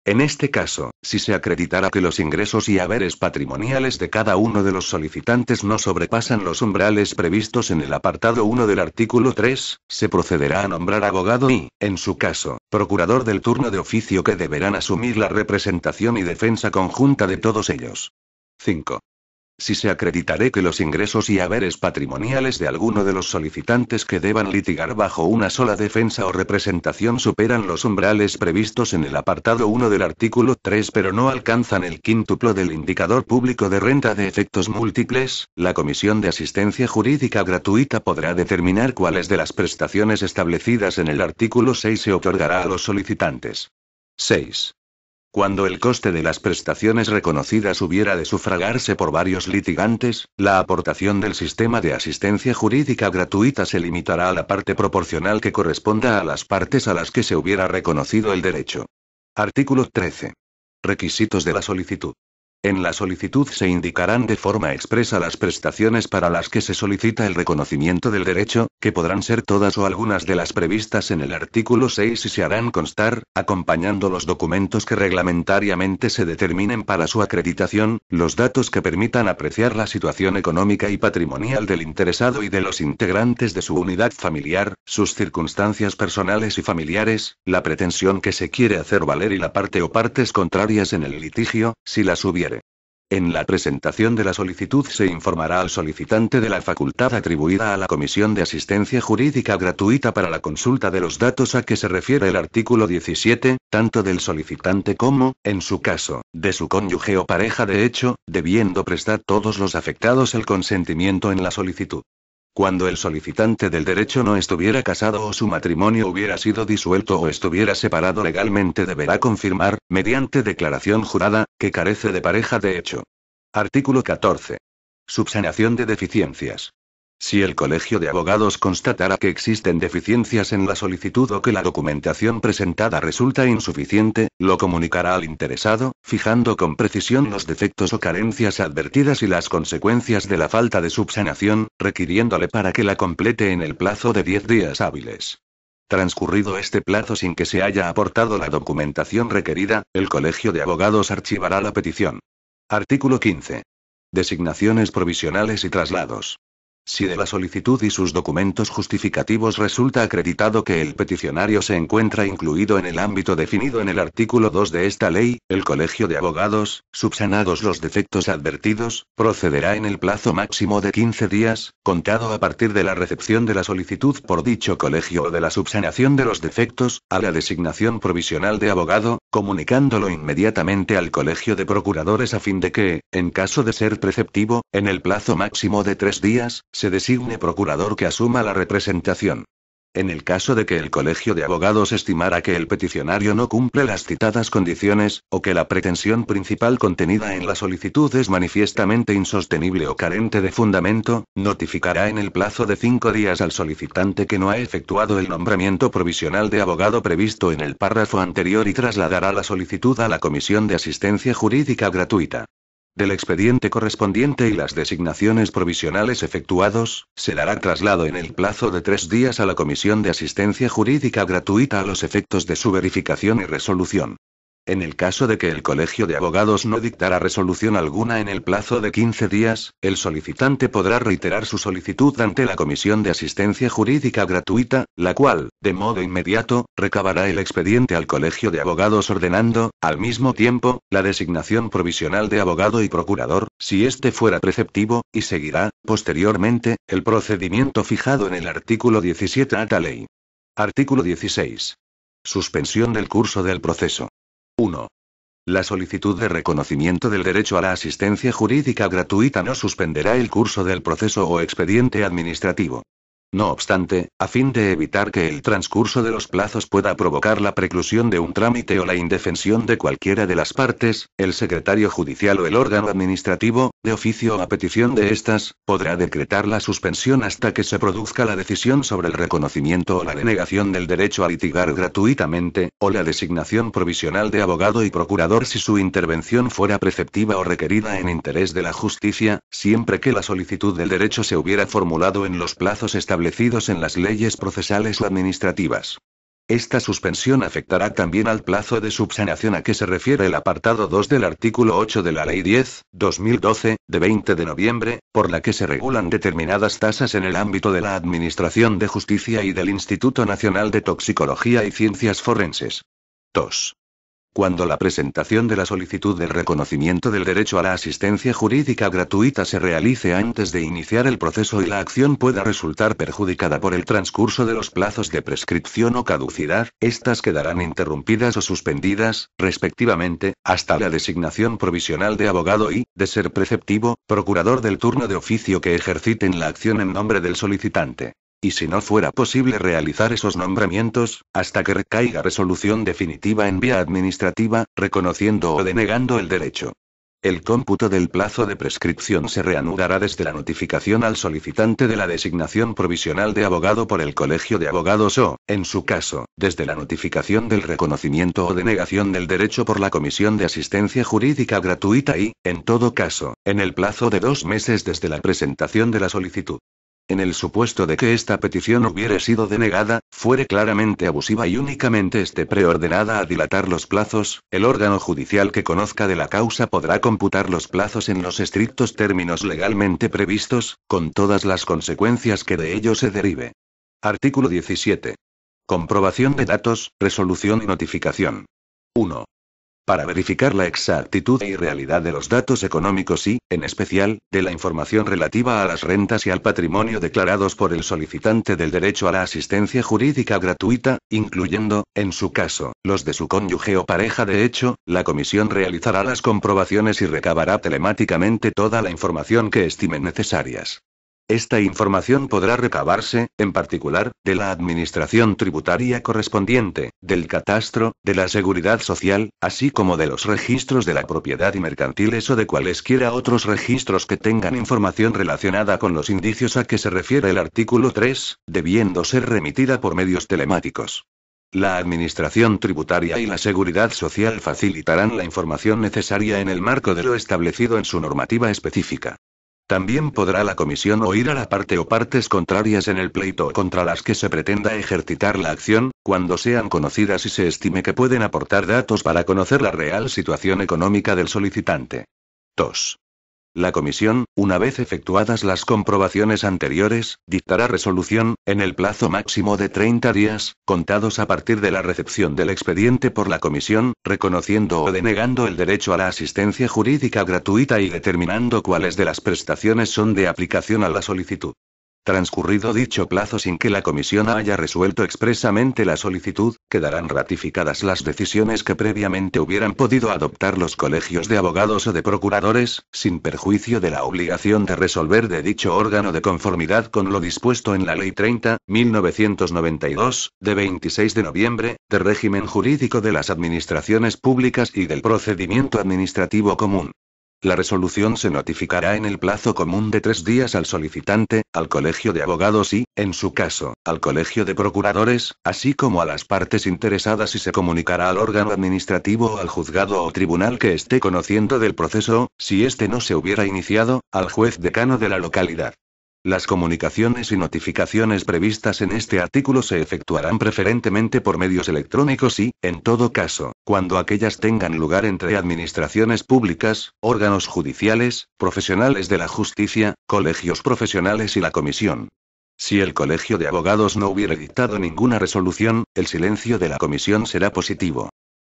En este caso, si se acreditara que los ingresos y haberes patrimoniales de cada uno de los solicitantes no sobrepasan los umbrales previstos en el apartado 1 del artículo 3, se procederá a nombrar abogado y, en su caso, procurador del turno de oficio que deberán asumir la representación y defensa conjunta de todos ellos. 5. Si se acreditare que los ingresos y haberes patrimoniales de alguno de los solicitantes que deban litigar bajo una sola defensa o representación superan los umbrales previstos en el apartado 1 del artículo 3 pero no alcanzan el quíntuplo del indicador público de renta de efectos múltiples, la Comisión de Asistencia Jurídica Gratuita podrá determinar cuáles de las prestaciones establecidas en el artículo 6 se otorgará a los solicitantes. 6. Cuando el coste de las prestaciones reconocidas hubiera de sufragarse por varios litigantes, la aportación del sistema de asistencia jurídica gratuita se limitará a la parte proporcional que corresponda a las partes a las que se hubiera reconocido el derecho. Artículo 13. Requisitos de la solicitud. En la solicitud se indicarán de forma expresa las prestaciones para las que se solicita el reconocimiento del derecho, que podrán ser todas o algunas de las previstas en el artículo 6 y se harán constar, acompañando los documentos que reglamentariamente se determinen para su acreditación, los datos que permitan apreciar la situación económica y patrimonial del interesado y de los integrantes de su unidad familiar, sus circunstancias personales y familiares, la pretensión que se quiere hacer valer y la parte o partes contrarias en el litigio, si las hubiera. En la presentación de la solicitud se informará al solicitante de la facultad atribuida a la Comisión de Asistencia Jurídica Gratuita para la consulta de los datos a que se refiere el artículo 17, tanto del solicitante como, en su caso, de su cónyuge o pareja de hecho, debiendo prestar todos los afectados el consentimiento en la solicitud. Cuando el solicitante del derecho no estuviera casado o su matrimonio hubiera sido disuelto o estuviera separado legalmente deberá confirmar, mediante declaración jurada, que carece de pareja de hecho. Artículo 14. Subsanación de deficiencias. Si el Colegio de Abogados constatara que existen deficiencias en la solicitud o que la documentación presentada resulta insuficiente, lo comunicará al interesado, fijando con precisión los defectos o carencias advertidas y las consecuencias de la falta de subsanación, requiriéndole para que la complete en el plazo de 10 días hábiles. Transcurrido este plazo sin que se haya aportado la documentación requerida, el Colegio de Abogados archivará la petición. Artículo 15. Designaciones provisionales y traslados. Si de la solicitud y sus documentos justificativos resulta acreditado que el peticionario se encuentra incluido en el ámbito definido en el artículo 2 de esta ley, el Colegio de Abogados, subsanados los defectos advertidos, procederá en el plazo máximo de 15 días, contado a partir de la recepción de la solicitud por dicho colegio o de la subsanación de los defectos, a la designación provisional de abogado, comunicándolo inmediatamente al Colegio de Procuradores a fin de que, en caso de ser preceptivo, en el plazo máximo de 3 días, se designe procurador que asuma la representación. En el caso de que el Colegio de Abogados estimara que el peticionario no cumple las citadas condiciones, o que la pretensión principal contenida en la solicitud es manifiestamente insostenible o carente de fundamento, notificará en el plazo de 5 días al solicitante que no ha efectuado el nombramiento provisional de abogado previsto en el párrafo anterior y trasladará la solicitud a la Comisión de Asistencia Jurídica Gratuita. Del expediente correspondiente y las designaciones provisionales efectuados, se dará traslado en el plazo de 3 días a la Comisión de Asistencia Jurídica Gratuita a los efectos de su verificación y resolución. En el caso de que el Colegio de Abogados no dictara resolución alguna en el plazo de 15 días, el solicitante podrá reiterar su solicitud ante la Comisión de Asistencia Jurídica Gratuita, la cual, de modo inmediato, recabará el expediente al Colegio de Abogados ordenando, al mismo tiempo, la designación provisional de abogado y procurador, si éste fuera preceptivo, y seguirá, posteriormente, el procedimiento fijado en el artículo 17 a esta ley. Artículo 16. Suspensión del curso del proceso. 1. La solicitud de reconocimiento del derecho a la asistencia jurídica gratuita no suspenderá el curso del proceso o expediente administrativo. No obstante, a fin de evitar que el transcurso de los plazos pueda provocar la preclusión de un trámite o la indefensión de cualquiera de las partes, el secretario judicial o el órgano administrativo, de oficio o a petición de éstas, podrá decretar la suspensión hasta que se produzca la decisión sobre el reconocimiento o la denegación del derecho a litigar gratuitamente, o la designación provisional de abogado y procurador si su intervención fuera preceptiva o requerida en interés de la justicia, siempre que la solicitud del derecho se hubiera formulado en los plazos establecidos en las leyes procesales o administrativas. Esta suspensión afectará también al plazo de subsanación a que se refiere el apartado 2 del artículo 8 de la Ley 10/2012, de 20 de noviembre, por la que se regulan determinadas tasas en el ámbito de la Administración de Justicia y del Instituto Nacional de Toxicología y Ciencias Forenses. 2. Cuando la presentación de la solicitud del reconocimiento del derecho a la asistencia jurídica gratuita se realice antes de iniciar el proceso y la acción pueda resultar perjudicada por el transcurso de los plazos de prescripción o caducidad, estas quedarán interrumpidas o suspendidas, respectivamente, hasta la designación provisional de abogado y, de ser preceptivo, procurador del turno de oficio que ejerciten la acción en nombre del solicitante. Y si no fuera posible realizar esos nombramientos, hasta que recaiga resolución definitiva en vía administrativa, reconociendo o denegando el derecho. El cómputo del plazo de prescripción se reanudará desde la notificación al solicitante de la designación provisional de abogado por el Colegio de Abogados o, en su caso, desde la notificación del reconocimiento o denegación del derecho por la Comisión de Asistencia Jurídica Gratuita y, en todo caso, en el plazo de 2 meses desde la presentación de la solicitud. En el supuesto de que esta petición hubiere sido denegada, fuere claramente abusiva y únicamente esté preordenada a dilatar los plazos, el órgano judicial que conozca de la causa podrá computar los plazos en los estrictos términos legalmente previstos, con todas las consecuencias que de ello se derive. Artículo 17. Comprobación de datos, resolución y notificación. 1. Para verificar la exactitud y realidad de los datos económicos y, en especial, de la información relativa a las rentas y al patrimonio declarados por el solicitante del derecho a la asistencia jurídica gratuita, incluyendo, en su caso, los de su cónyuge o pareja de hecho, la comisión realizará las comprobaciones y recabará telemáticamente toda la información que estime necesarias. Esta información podrá recabarse, en particular, de la administración tributaria correspondiente, del catastro, de la seguridad social, así como de los registros de la propiedad y mercantiles o de cualesquiera otros registros que tengan información relacionada con los indicios a que se refiere el artículo 3, debiendo ser remitida por medios telemáticos. La Administración Tributaria y la Seguridad Social facilitarán la información necesaria en el marco de lo establecido en su normativa específica. También podrá la comisión oír a la parte o partes contrarias en el pleito contra las que se pretenda ejercitar la acción, cuando sean conocidas y se estime que pueden aportar datos para conocer la real situación económica del solicitante. 2. La comisión, una vez efectuadas las comprobaciones anteriores, dictará resolución, en el plazo máximo de 30 días, contados a partir de la recepción del expediente por la comisión, reconociendo o denegando el derecho a la asistencia jurídica gratuita y determinando cuáles de las prestaciones son de aplicación a la solicitud. Transcurrido dicho plazo sin que la comisión haya resuelto expresamente la solicitud, quedarán ratificadas las decisiones que previamente hubieran podido adoptar los colegios de abogados o de procuradores, sin perjuicio de la obligación de resolver de dicho órgano de conformidad con lo dispuesto en la Ley 30/1992, de 26 de noviembre, de régimen jurídico de las administraciones públicas y del procedimiento administrativo común. La resolución se notificará en el plazo común de 3 días al solicitante, al colegio de abogados y, en su caso, al colegio de procuradores, así como a las partes interesadas y se comunicará al órgano administrativo o al juzgado o tribunal que esté conociendo del proceso, si éste no se hubiera iniciado, al juez decano de la localidad. Las comunicaciones y notificaciones previstas en este artículo se efectuarán preferentemente por medios electrónicos y, en todo caso, cuando aquellas tengan lugar entre administraciones públicas, órganos judiciales, profesionales de la justicia, colegios profesionales y la comisión. Si el colegio de abogados no hubiera dictado ninguna resolución, el silencio de la comisión será positivo.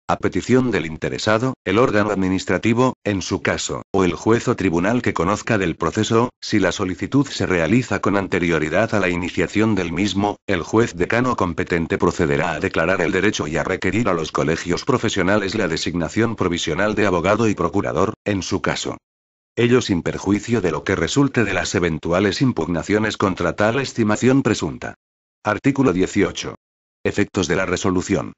A petición del interesado, el órgano administrativo, en su caso, o el juez o tribunal que conozca del proceso, si la solicitud se realiza con anterioridad a la iniciación del mismo, el juez decano competente procederá a declarar el derecho y a requerir a los colegios profesionales la designación provisional de abogado y procurador, en su caso. Ello sin perjuicio de lo que resulte de las eventuales impugnaciones contra tal estimación presunta. Artículo 18. Efectos de la resolución.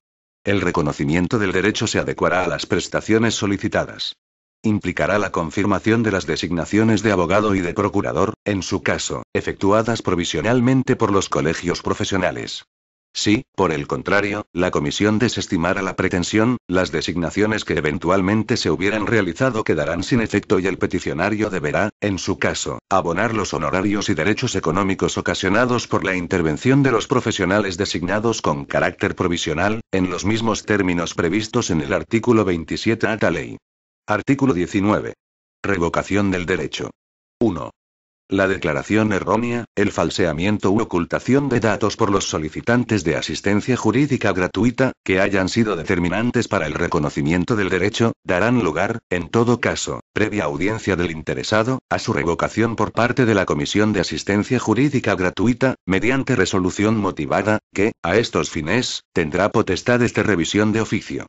El reconocimiento del derecho se adecuará a las prestaciones solicitadas. Implicará la confirmación de las designaciones de abogado y de procurador, en su caso, efectuadas provisionalmente por los colegios profesionales. Si, por el contrario, la comisión desestimara la pretensión, las designaciones que eventualmente se hubieran realizado quedarán sin efecto y el peticionario deberá, en su caso, abonar los honorarios y derechos económicos ocasionados por la intervención de los profesionales designados con carácter provisional, en los mismos términos previstos en el artículo 27 a tal ley. Artículo 19. Revocación del derecho. 1. La declaración errónea, el falseamiento u ocultación de datos por los solicitantes de asistencia jurídica gratuita, que hayan sido determinantes para el reconocimiento del derecho, darán lugar, en todo caso, previa audiencia del interesado, a su revocación por parte de la Comisión de Asistencia Jurídica Gratuita, mediante resolución motivada, que, a estos fines, tendrá potestades de revisión de oficio.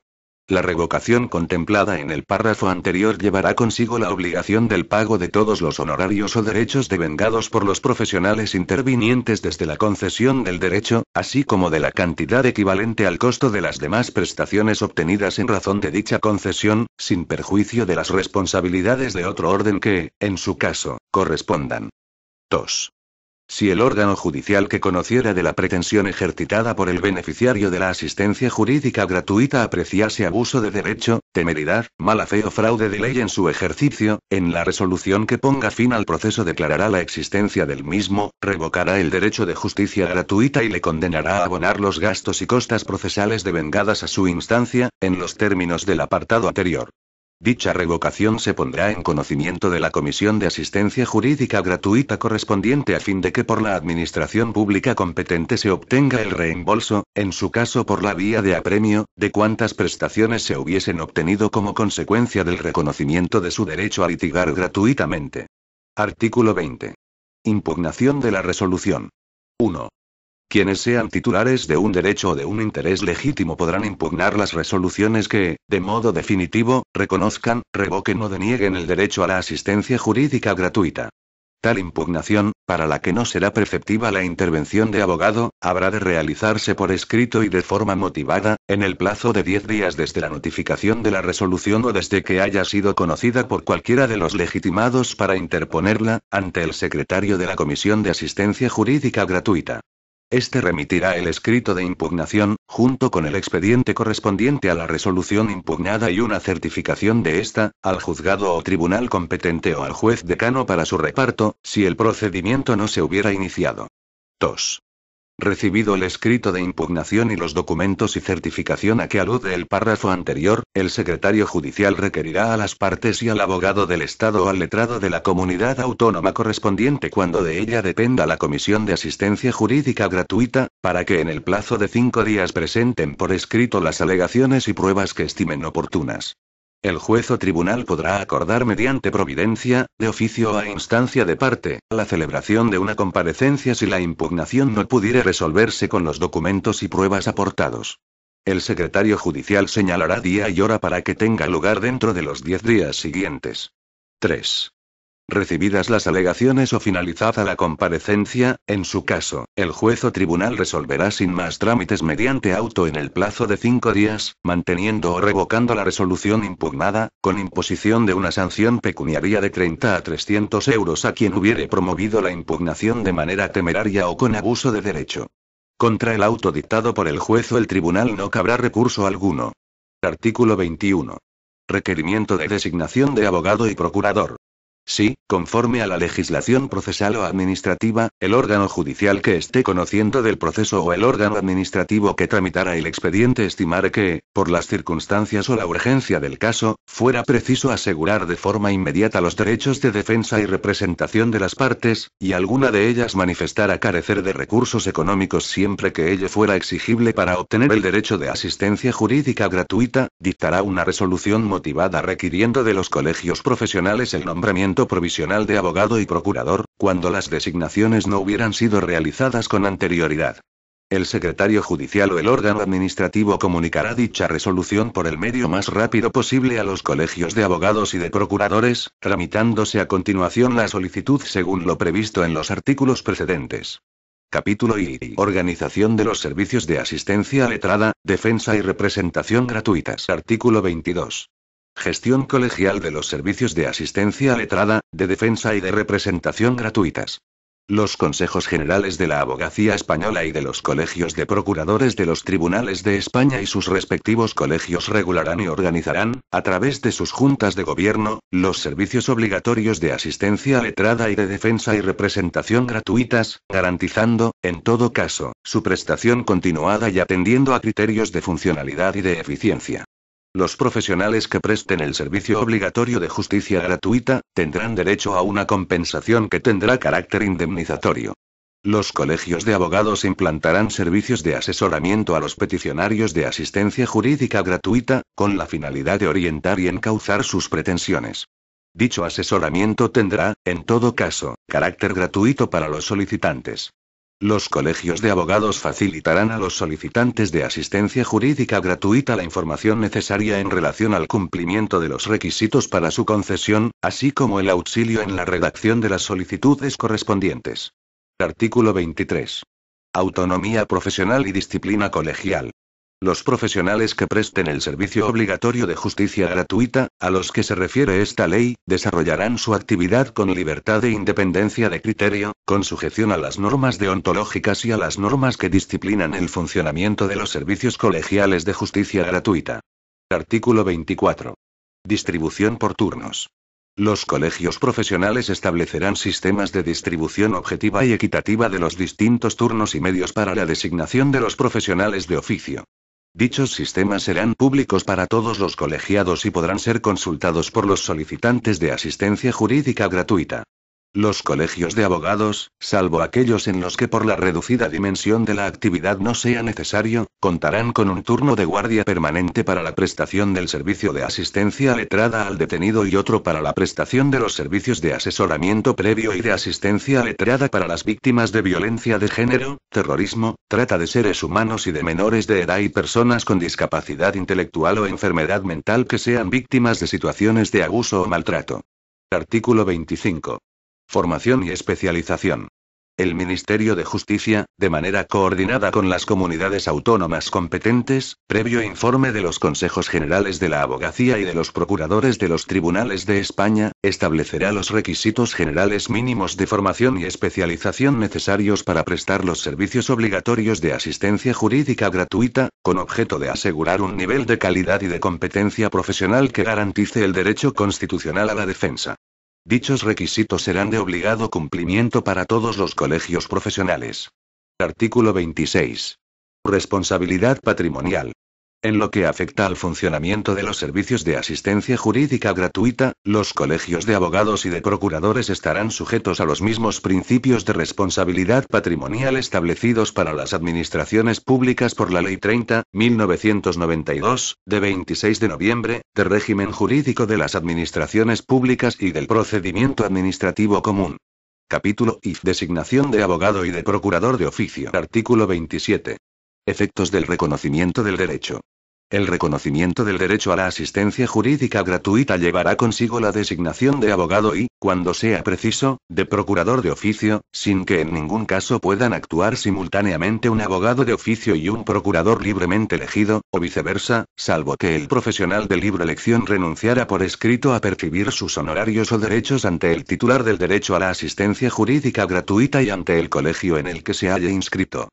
La revocación contemplada en el párrafo anterior llevará consigo la obligación del pago de todos los honorarios o derechos devengados por los profesionales intervinientes desde la concesión del derecho, así como de la cantidad equivalente al costo de las demás prestaciones obtenidas en razón de dicha concesión, sin perjuicio de las responsabilidades de otro orden que, en su caso, correspondan. 2. Si el órgano judicial que conociera de la pretensión ejercitada por el beneficiario de la asistencia jurídica gratuita apreciase abuso de derecho, temeridad, mala fe o fraude de ley en su ejercicio, en la resolución que ponga fin al proceso declarará la existencia del mismo, revocará el derecho de justicia gratuita y le condenará a abonar los gastos y costas procesales devengadas a su instancia, en los términos del apartado anterior. Dicha revocación se pondrá en conocimiento de la Comisión de Asistencia Jurídica Gratuita correspondiente a fin de que por la Administración Pública competente se obtenga el reembolso, en su caso por la vía de apremio, de cuantas prestaciones se hubiesen obtenido como consecuencia del reconocimiento de su derecho a litigar gratuitamente. Artículo 20. Impugnación de la resolución. 1. Quienes sean titulares de un derecho o de un interés legítimo podrán impugnar las resoluciones que, de modo definitivo, reconozcan, revoquen o denieguen el derecho a la asistencia jurídica gratuita. Tal impugnación, para la que no será preceptiva la intervención de abogado, habrá de realizarse por escrito y de forma motivada, en el plazo de 10 días desde la notificación de la resolución o desde que haya sido conocida por cualquiera de los legitimados para interponerla, ante el secretario de la Comisión de Asistencia Jurídica Gratuita. Este remitirá el escrito de impugnación, junto con el expediente correspondiente a la resolución impugnada y una certificación de esta, al juzgado o tribunal competente o al juez decano para su reparto, si el procedimiento no se hubiera iniciado. 2. Recibido el escrito de impugnación y los documentos y certificación a que alude el párrafo anterior, el secretario judicial requerirá a las partes y al abogado del Estado o al letrado de la comunidad autónoma correspondiente cuando de ella dependa la Comisión de Asistencia Jurídica Gratuita, para que en el plazo de 5 días presenten por escrito las alegaciones y pruebas que estimen oportunas. El juez o tribunal podrá acordar mediante providencia, de oficio o a instancia de parte, la celebración de una comparecencia si la impugnación no pudiere resolverse con los documentos y pruebas aportados. El secretario judicial señalará día y hora para que tenga lugar dentro de los 10 días siguientes. 3. Recibidas las alegaciones o finalizada la comparecencia, en su caso, el juez o tribunal resolverá sin más trámites mediante auto en el plazo de 5 días, manteniendo o revocando la resolución impugnada, con imposición de una sanción pecuniaria de 30 a 300 euros a quien hubiere promovido la impugnación de manera temeraria o con abuso de derecho. Contra el auto dictado por el juez o el tribunal no cabrá recurso alguno. Artículo 21. Requerimiento de designación de abogado y procurador. Si, conforme a la legislación procesal o administrativa, el órgano judicial que esté conociendo del proceso o el órgano administrativo que tramitara el expediente estimare que, por las circunstancias o la urgencia del caso, fuera preciso asegurar de forma inmediata los derechos de defensa y representación de las partes, y alguna de ellas manifestara carecer de recursos económicos siempre que ello fuera exigible para obtener el derecho de asistencia jurídica gratuita, dictará una resolución motivada requiriendo de los colegios profesionales el nombramiento provisional de abogado y procurador, cuando las designaciones no hubieran sido realizadas con anterioridad. El secretario judicial o el órgano administrativo comunicará dicha resolución por el medio más rápido posible a los colegios de abogados y de procuradores, tramitándose a continuación la solicitud según lo previsto en los artículos precedentes. Capítulo I. Organización de los servicios de asistencia letrada, defensa y representación gratuitas. Artículo 22. Gestión colegial de los servicios de asistencia letrada, de defensa y de representación gratuitas. Los consejos generales de la abogacía española y de los colegios de procuradores de los tribunales de España y sus respectivos colegios regularán y organizarán, a través de sus juntas de gobierno, los servicios obligatorios de asistencia letrada y de defensa y representación gratuitas, garantizando, en todo caso, su prestación continuada y atendiendo a criterios de funcionalidad y de eficiencia. Los profesionales que presten el servicio obligatorio de justicia gratuita, tendrán derecho a una compensación que tendrá carácter indemnizatorio. Los colegios de abogados implantarán servicios de asesoramiento a los peticionarios de asistencia jurídica gratuita, con la finalidad de orientar y encauzar sus pretensiones. Dicho asesoramiento tendrá, en todo caso, carácter gratuito para los solicitantes. Los colegios de abogados facilitarán a los solicitantes de asistencia jurídica gratuita la información necesaria en relación al cumplimiento de los requisitos para su concesión, así como el auxilio en la redacción de las solicitudes correspondientes. Artículo 23. Autonomía profesional y disciplina colegial. Los profesionales que presten el servicio obligatorio de justicia gratuita, a los que se refiere esta ley, desarrollarán su actividad con libertad e independencia de criterio, con sujeción a las normas deontológicas y a las normas que disciplinan el funcionamiento de los servicios colegiales de justicia gratuita. Artículo 24. Distribución por turnos. Los colegios profesionales establecerán sistemas de distribución objetiva y equitativa de los distintos turnos y medios para la designación de los profesionales de oficio. Dichos sistemas serán públicos para todos los colegiados y podrán ser consultados por los solicitantes de asistencia jurídica gratuita. Los colegios de abogados, salvo aquellos en los que por la reducida dimensión de la actividad no sea necesario, contarán con un turno de guardia permanente para la prestación del servicio de asistencia letrada al detenido y otro para la prestación de los servicios de asesoramiento previo y de asistencia letrada para las víctimas de violencia de género, terrorismo, trata de seres humanos y de menores de edad y personas con discapacidad intelectual o enfermedad mental que sean víctimas de situaciones de abuso o maltrato. Artículo 25. Formación y especialización. El Ministerio de Justicia, de manera coordinada con las comunidades autónomas competentes, previo informe de los Consejos Generales de la Abogacía y de los procuradores de los tribunales de España, establecerá los requisitos generales mínimos de formación y especialización necesarios para prestar los servicios obligatorios de asistencia jurídica gratuita, con objeto de asegurar un nivel de calidad y de competencia profesional que garantice el derecho constitucional a la defensa. Dichos requisitos serán de obligado cumplimiento para todos los colegios profesionales. Artículo 26. Responsabilidad patrimonial. En lo que afecta al funcionamiento de los servicios de asistencia jurídica gratuita, los colegios de abogados y de procuradores estarán sujetos a los mismos principios de responsabilidad patrimonial establecidos para las administraciones públicas por la Ley 30.1992, de 26 de noviembre, de régimen jurídico de las administraciones públicas y del procedimiento administrativo común. Capítulo I. Designación de abogado y de procurador de oficio. Artículo 27. Efectos del reconocimiento del derecho. El reconocimiento del derecho a la asistencia jurídica gratuita llevará consigo la designación de abogado y, cuando sea preciso, de procurador de oficio, sin que en ningún caso puedan actuar simultáneamente un abogado de oficio y un procurador libremente elegido, o viceversa, salvo que el profesional de libre elección renunciara por escrito a percibir sus honorarios o derechos ante el titular del derecho a la asistencia jurídica gratuita y ante el colegio en el que se haya inscrito.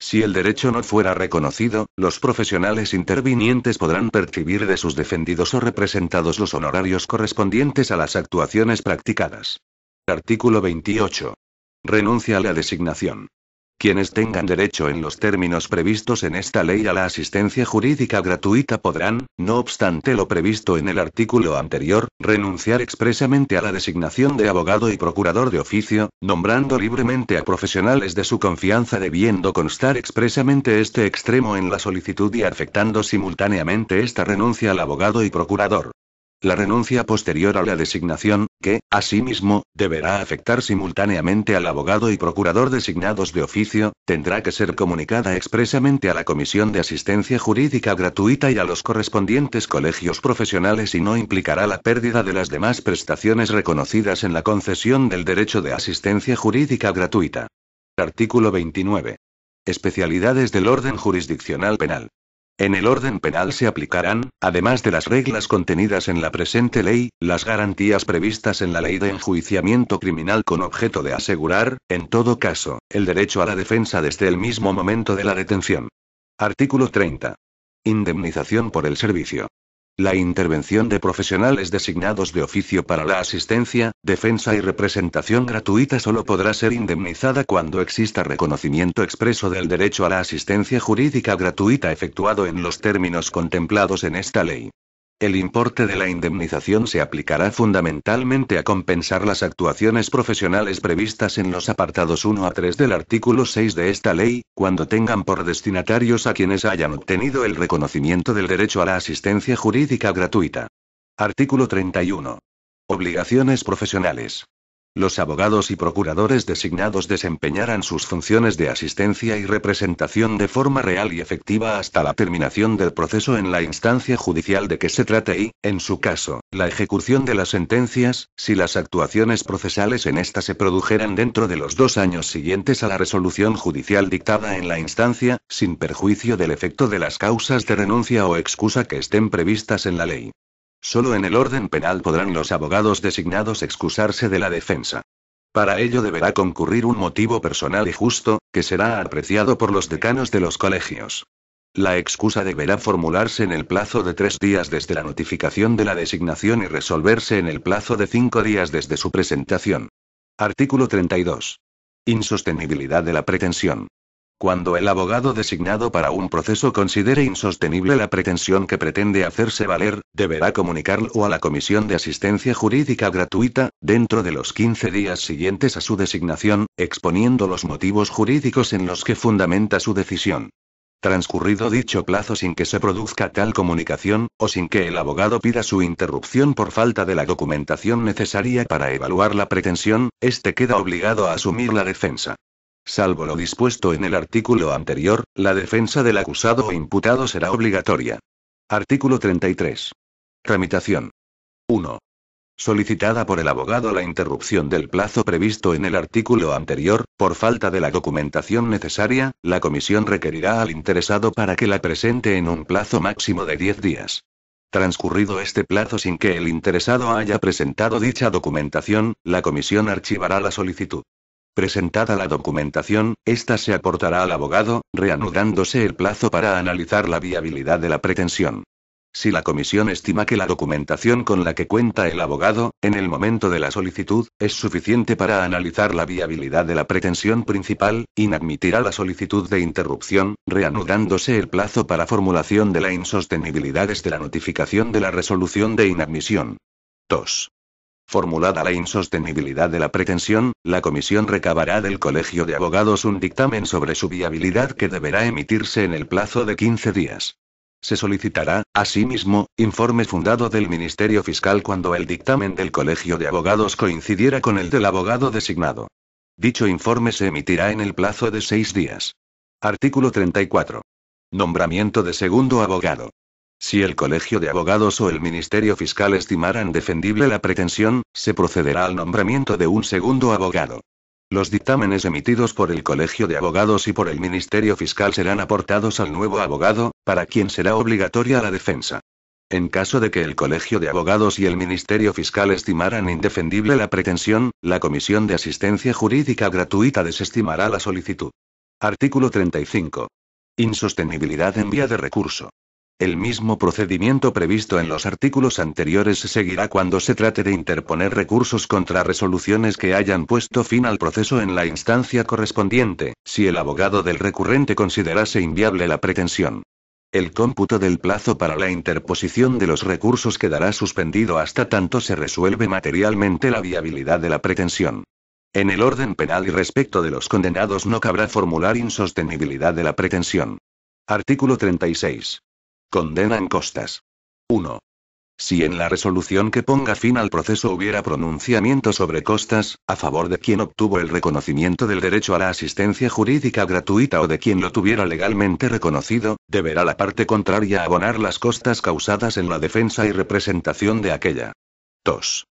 Si el derecho no fuera reconocido, los profesionales intervinientes podrán percibir de sus defendidos o representados los honorarios correspondientes a las actuaciones practicadas. Artículo 28. Renuncia a la designación. Quienes tengan derecho en los términos previstos en esta ley a la asistencia jurídica gratuita podrán, no obstante lo previsto en el artículo anterior, renunciar expresamente a la designación de abogado y procurador de oficio, nombrando libremente a profesionales de su confianza debiendo constar expresamente este extremo en la solicitud y afectando simultáneamente esta renuncia al abogado y procurador. La renuncia posterior a la designación, que, asimismo, deberá afectar simultáneamente al abogado y procurador designados de oficio, tendrá que ser comunicada expresamente a la Comisión de Asistencia Jurídica Gratuita y a los correspondientes colegios profesionales y no implicará la pérdida de las demás prestaciones reconocidas en la concesión del derecho de asistencia jurídica gratuita. Artículo 29. Especialidades del orden jurisdiccional penal. En el orden penal se aplicarán, además de las reglas contenidas en la presente ley, las garantías previstas en la Ley de Enjuiciamiento Criminal con objeto de asegurar, en todo caso, el derecho a la defensa desde el mismo momento de la detención. Artículo 30. Indemnización por el servicio. La intervención de profesionales designados de oficio para la asistencia, defensa y representación gratuita solo podrá ser indemnizada cuando exista reconocimiento expreso del derecho a la asistencia jurídica gratuita efectuado en los términos contemplados en esta ley. El importe de la indemnización se aplicará fundamentalmente a compensar las actuaciones profesionales previstas en los apartados 1 a 3 del artículo 6 de esta ley, cuando tengan por destinatarios a quienes hayan obtenido el reconocimiento del derecho a la asistencia jurídica gratuita. Artículo 31. Obligaciones profesionales. Los abogados y procuradores designados desempeñarán sus funciones de asistencia y representación de forma real y efectiva hasta la terminación del proceso en la instancia judicial de que se trate y, en su caso, la ejecución de las sentencias, si las actuaciones procesales en esta se produjeran dentro de los 2 años siguientes a la resolución judicial dictada en la instancia, sin perjuicio del efecto de las causas de renuncia o excusa que estén previstas en la ley. Solo en el orden penal podrán los abogados designados excusarse de la defensa. Para ello deberá concurrir un motivo personal y justo, que será apreciado por los decanos de los colegios. La excusa deberá formularse en el plazo de 3 días desde la notificación de la designación y resolverse en el plazo de 5 días desde su presentación. Artículo 32. Insostenibilidad de la pretensión. Cuando el abogado designado para un proceso considere insostenible la pretensión que pretende hacerse valer, deberá comunicarlo a la Comisión de Asistencia Jurídica Gratuita, dentro de los 15 días siguientes a su designación, exponiendo los motivos jurídicos en los que fundamenta su decisión. Transcurrido dicho plazo sin que se produzca tal comunicación, o sin que el abogado pida su interrupción por falta de la documentación necesaria para evaluar la pretensión, éste queda obligado a asumir la defensa. Salvo lo dispuesto en el artículo anterior, la defensa del acusado o imputado será obligatoria. Artículo 33. Tramitación. 1. Solicitada por el abogado la interrupción del plazo previsto en el artículo anterior, por falta de la documentación necesaria, la comisión requerirá al interesado para que la presente en un plazo máximo de 10 días. Transcurrido este plazo sin que el interesado haya presentado dicha documentación, la comisión archivará la solicitud. Presentada la documentación, ésta se aportará al abogado, reanudándose el plazo para analizar la viabilidad de la pretensión. Si la comisión estima que la documentación con la que cuenta el abogado, en el momento de la solicitud, es suficiente para analizar la viabilidad de la pretensión principal, inadmitirá la solicitud de interrupción, reanudándose el plazo para formulación de la insostenibilidad desde la notificación de la resolución de inadmisión. 2. Formulada la insostenibilidad de la pretensión, la comisión recabará del Colegio de Abogados un dictamen sobre su viabilidad que deberá emitirse en el plazo de 15 días. Se solicitará, asimismo, informe fundado del Ministerio Fiscal cuando el dictamen del Colegio de Abogados coincidiera con el del abogado designado. Dicho informe se emitirá en el plazo de 6 días. Artículo 34. Nombramiento de segundo abogado. Si el Colegio de Abogados o el Ministerio Fiscal estimaran defendible la pretensión, se procederá al nombramiento de un segundo abogado. Los dictámenes emitidos por el Colegio de Abogados y por el Ministerio Fiscal serán aportados al nuevo abogado, para quien será obligatoria la defensa. En caso de que el Colegio de Abogados y el Ministerio Fiscal estimaran indefendible la pretensión, la Comisión de Asistencia Jurídica Gratuita desestimará la solicitud. Artículo 35. Insostenibilidad en vía de recurso. El mismo procedimiento previsto en los artículos anteriores se seguirá cuando se trate de interponer recursos contra resoluciones que hayan puesto fin al proceso en la instancia correspondiente, si el abogado del recurrente considerase inviable la pretensión. El cómputo del plazo para la interposición de los recursos quedará suspendido hasta tanto se resuelve materialmente la viabilidad de la pretensión. En el orden penal y respecto de los condenados no cabrá formular insostenibilidad de la pretensión. Artículo 36. Condena en costas. 1. Si en la resolución que ponga fin al proceso hubiera pronunciamiento sobre costas, a favor de quien obtuvo el reconocimiento del derecho a la asistencia jurídica gratuita o de quien lo tuviera legalmente reconocido, deberá la parte contraria abonar las costas causadas en la defensa y representación de aquella. 2.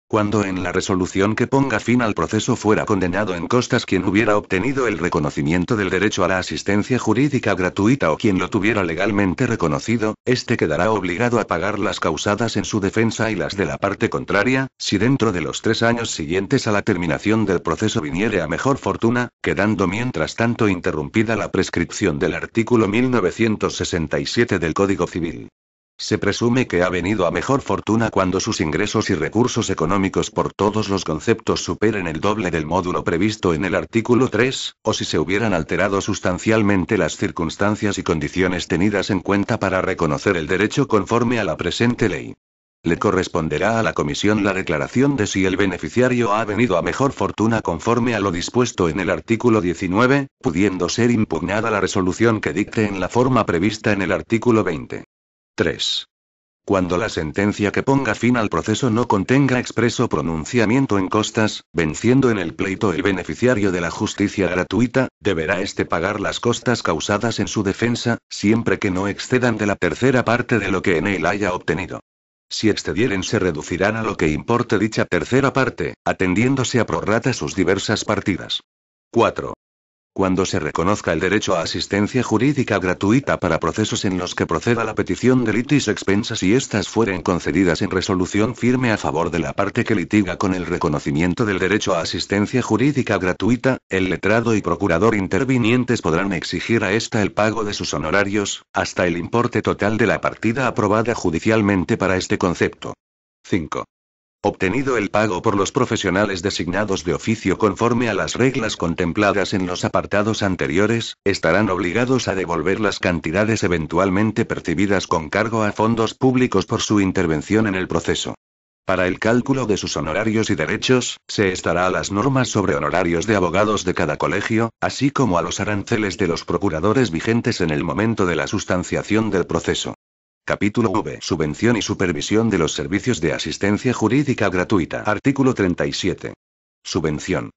Cuando en la resolución que ponga fin al proceso fuera condenado en costas quien hubiera obtenido el reconocimiento del derecho a la asistencia jurídica gratuita o quien lo tuviera legalmente reconocido, éste quedará obligado a pagar las causadas en su defensa y las de la parte contraria, si dentro de los 3 años siguientes a la terminación del proceso viniere a mejor fortuna, quedando mientras tanto interrumpida la prescripción del artículo 1967 del Código Civil. Se presume que ha venido a mejor fortuna cuando sus ingresos y recursos económicos por todos los conceptos superen el doble del módulo previsto en el artículo 3, o si se hubieran alterado sustancialmente las circunstancias y condiciones tenidas en cuenta para reconocer el derecho conforme a la presente ley. Le corresponderá a la Comisión la declaración de si el beneficiario ha venido a mejor fortuna conforme a lo dispuesto en el artículo 19, pudiendo ser impugnada la resolución que dicte en la forma prevista en el artículo 20. 3. Cuando la sentencia que ponga fin al proceso no contenga expreso pronunciamiento en costas, venciendo en el pleito el beneficiario de la justicia gratuita, deberá éste pagar las costas causadas en su defensa, siempre que no excedan de la tercera parte de lo que en él haya obtenido. Si excedieren se reducirán a lo que importe dicha tercera parte, atendiéndose a prorrata sus diversas partidas. 4. Cuando se reconozca el derecho a asistencia jurídica gratuita para procesos en los que proceda la petición de litis expensas y éstas fueren concedidas en resolución firme a favor de la parte que litiga con el reconocimiento del derecho a asistencia jurídica gratuita, el letrado y procurador intervinientes podrán exigir a ésta el pago de sus honorarios, hasta el importe total de la partida aprobada judicialmente para este concepto. 5. Obtenido el pago por los profesionales designados de oficio conforme a las reglas contempladas en los apartados anteriores, estarán obligados a devolver las cantidades eventualmente percibidas con cargo a fondos públicos por su intervención en el proceso. Para el cálculo de sus honorarios y derechos, se estará a las normas sobre honorarios de abogados de cada colegio, así como a los aranceles de los procuradores vigentes en el momento de la sustanciación del proceso. Capítulo V. Subvención y supervisión de los servicios de asistencia jurídica gratuita. Artículo 37. Subvención.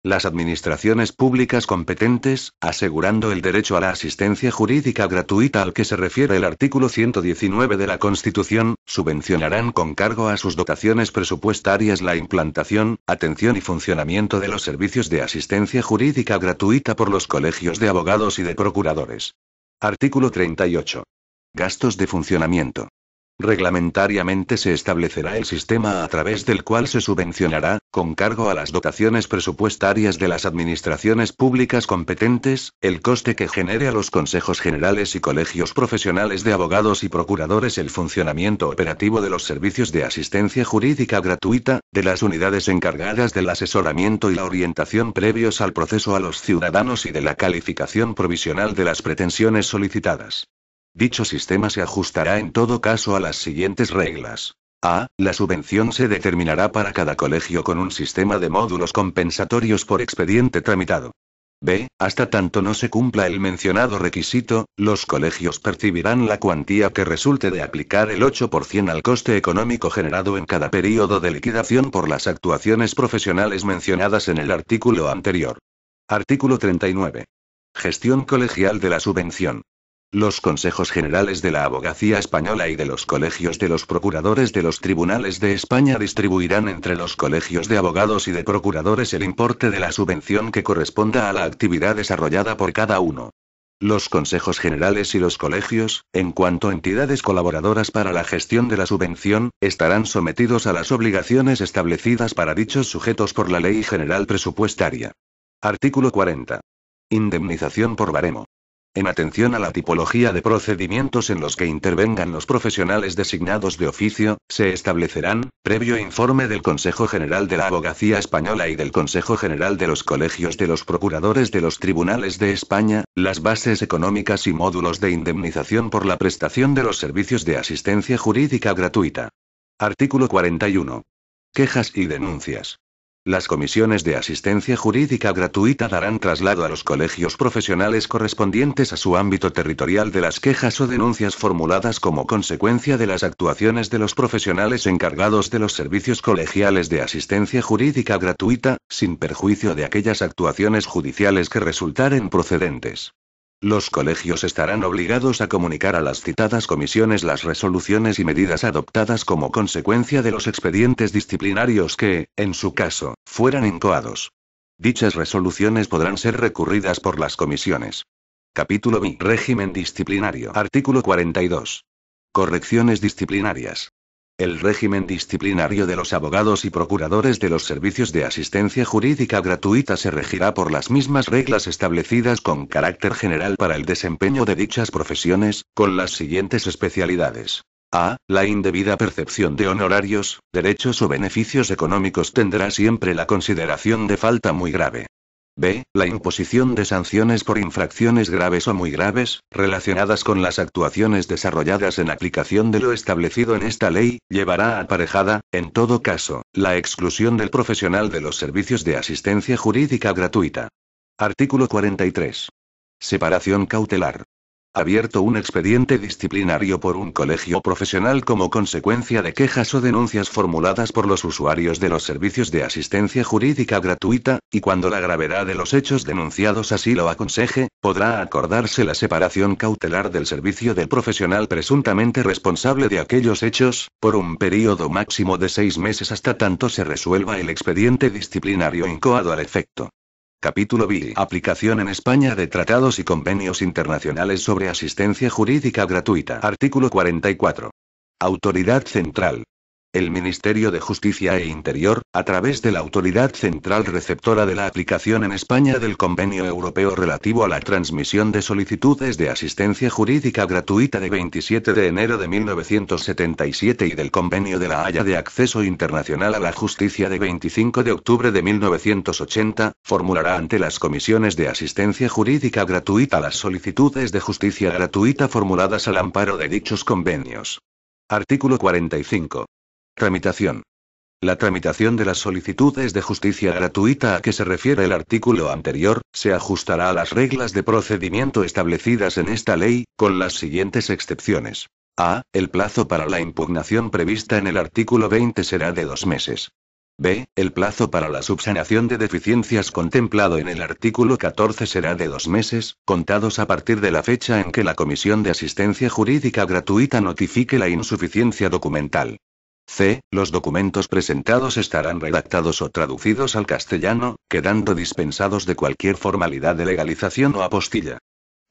Las administraciones públicas competentes, asegurando el derecho a la asistencia jurídica gratuita al que se refiere el artículo 119 de la Constitución, subvencionarán con cargo a sus dotaciones presupuestarias la implantación, atención y funcionamiento de los servicios de asistencia jurídica gratuita por los colegios de abogados y de procuradores. Artículo 38. Gastos de funcionamiento. Reglamentariamente se establecerá el sistema a través del cual se subvencionará, con cargo a las dotaciones presupuestarias de las administraciones públicas competentes, el coste que genere a los consejos generales y colegios profesionales de abogados y procuradores el funcionamiento operativo de los servicios de asistencia jurídica gratuita, de las unidades encargadas del asesoramiento y la orientación previos al proceso a los ciudadanos y de la calificación provisional de las pretensiones solicitadas. Dicho sistema se ajustará en todo caso a las siguientes reglas. A. La subvención se determinará para cada colegio con un sistema de módulos compensatorios por expediente tramitado. B. Hasta tanto no se cumpla el mencionado requisito, los colegios percibirán la cuantía que resulte de aplicar el 8% al coste económico generado en cada período de liquidación por las actuaciones profesionales mencionadas en el artículo anterior. Artículo 39. Gestión colegial de la subvención. Los consejos generales de la Abogacía Española y de los colegios de los procuradores de los tribunales de España distribuirán entre los colegios de abogados y de procuradores el importe de la subvención que corresponda a la actividad desarrollada por cada uno. Los consejos generales y los colegios, en cuanto entidades colaboradoras para la gestión de la subvención, estarán sometidos a las obligaciones establecidas para dichos sujetos por la Ley General Presupuestaria. Artículo 40. Indemnización por baremo. En atención a la tipología de procedimientos en los que intervengan los profesionales designados de oficio, se establecerán, previo informe del Consejo General de la Abogacía Española y del Consejo General de los Colegios de los Procuradores de los Tribunales de España, las bases económicas y módulos de indemnización por la prestación de los servicios de asistencia jurídica gratuita. Artículo 41. Quejas y denuncias. Las comisiones de asistencia jurídica gratuita darán traslado a los colegios profesionales correspondientes a su ámbito territorial de las quejas o denuncias formuladas como consecuencia de las actuaciones de los profesionales encargados de los servicios colegiales de asistencia jurídica gratuita, sin perjuicio de aquellas actuaciones judiciales que resultaren procedentes. Los colegios estarán obligados a comunicar a las citadas comisiones las resoluciones y medidas adoptadas como consecuencia de los expedientes disciplinarios que, en su caso, fueran incoados. Dichas resoluciones podrán ser recurridas por las comisiones. Capítulo B. Régimen disciplinario. Artículo 42. Correcciones disciplinarias. El régimen disciplinario de los abogados y procuradores de los servicios de asistencia jurídica gratuita se regirá por las mismas reglas establecidas con carácter general para el desempeño de dichas profesiones, con las siguientes especialidades. A. La indebida percepción de honorarios, derechos o beneficios económicos tendrá siempre la consideración de falta muy grave. B. La imposición de sanciones por infracciones graves o muy graves, relacionadas con las actuaciones desarrolladas en aplicación de lo establecido en esta ley, llevará aparejada, en todo caso, la exclusión del profesional de los servicios de asistencia jurídica gratuita. Artículo 43. Separación cautelar. Abierto un expediente disciplinario por un colegio profesional como consecuencia de quejas o denuncias formuladas por los usuarios de los servicios de asistencia jurídica gratuita, y cuando la gravedad de los hechos denunciados así lo aconseje, podrá acordarse la separación cautelar del servicio del profesional presuntamente responsable de aquellos hechos, por un período máximo de 6 meses hasta tanto se resuelva el expediente disciplinario incoado al efecto. Capítulo B. Aplicación en España de tratados y convenios internacionales sobre asistencia jurídica gratuita. Artículo 44. Autoridad Central. El Ministerio de Justicia e Interior, a través de la Autoridad Central Receptora de la aplicación en España del Convenio Europeo relativo a la transmisión de solicitudes de asistencia jurídica gratuita de 27 de enero de 1977 y del Convenio de la Haya de Acceso Internacional a la Justicia de 25 de octubre de 1980, formulará ante las comisiones de asistencia jurídica gratuita las solicitudes de justicia gratuita formuladas al amparo de dichos convenios. Artículo 45. Tramitación. La tramitación de las solicitudes de justicia gratuita a que se refiere el artículo anterior, se ajustará a las reglas de procedimiento establecidas en esta ley, con las siguientes excepciones. A. El plazo para la impugnación prevista en el artículo 20 será de 2 meses. B. El plazo para la subsanación de deficiencias contemplado en el artículo 14 será de 2 meses, contados a partir de la fecha en que la Comisión de Asistencia Jurídica Gratuita notifique la insuficiencia documental. C. Los documentos presentados estarán redactados o traducidos al castellano, quedando dispensados de cualquier formalidad de legalización o apostilla.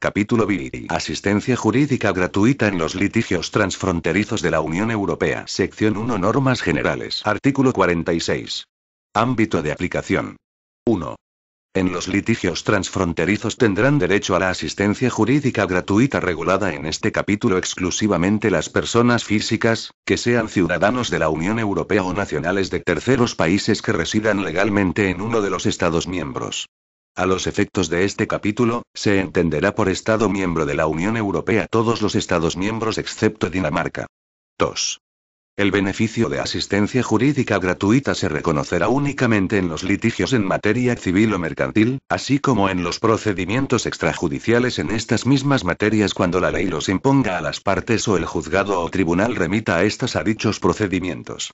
Capítulo B. Asistencia jurídica gratuita en los litigios transfronterizos de la Unión Europea. Sección 1. Normas generales. Artículo 46. Ámbito de aplicación. 1. En los litigios transfronterizos tendrán derecho a la asistencia jurídica gratuita regulada en este capítulo exclusivamente las personas físicas, que sean ciudadanos de la Unión Europea o nacionales de terceros países que residan legalmente en uno de los Estados miembros. A los efectos de este capítulo, se entenderá por Estado miembro de la Unión Europea todos los Estados miembros excepto Dinamarca. 2. El beneficio de asistencia jurídica gratuita se reconocerá únicamente en los litigios en materia civil o mercantil, así como en los procedimientos extrajudiciales en estas mismas materias cuando la ley los imponga a las partes o el juzgado o tribunal remita a estas a dichos procedimientos.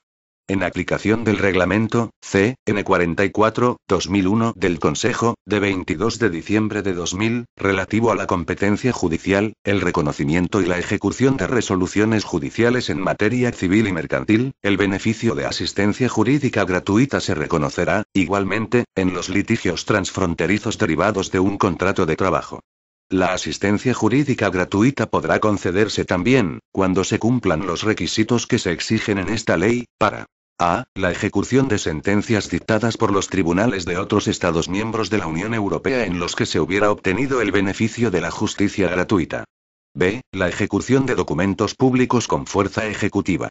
En aplicación del Reglamento, C.N. 44/2001 del Consejo, de 22 de diciembre de 2000, relativo a la competencia judicial, el reconocimiento y la ejecución de resoluciones judiciales en materia civil y mercantil, el beneficio de asistencia jurídica gratuita se reconocerá, igualmente, en los litigios transfronterizos derivados de un contrato de trabajo. La asistencia jurídica gratuita podrá concederse también, cuando se cumplan los requisitos que se exigen en esta ley, para a. La ejecución de sentencias dictadas por los tribunales de otros Estados miembros de la Unión Europea en los que se hubiera obtenido el beneficio de la justicia gratuita. B. La ejecución de documentos públicos con fuerza ejecutiva.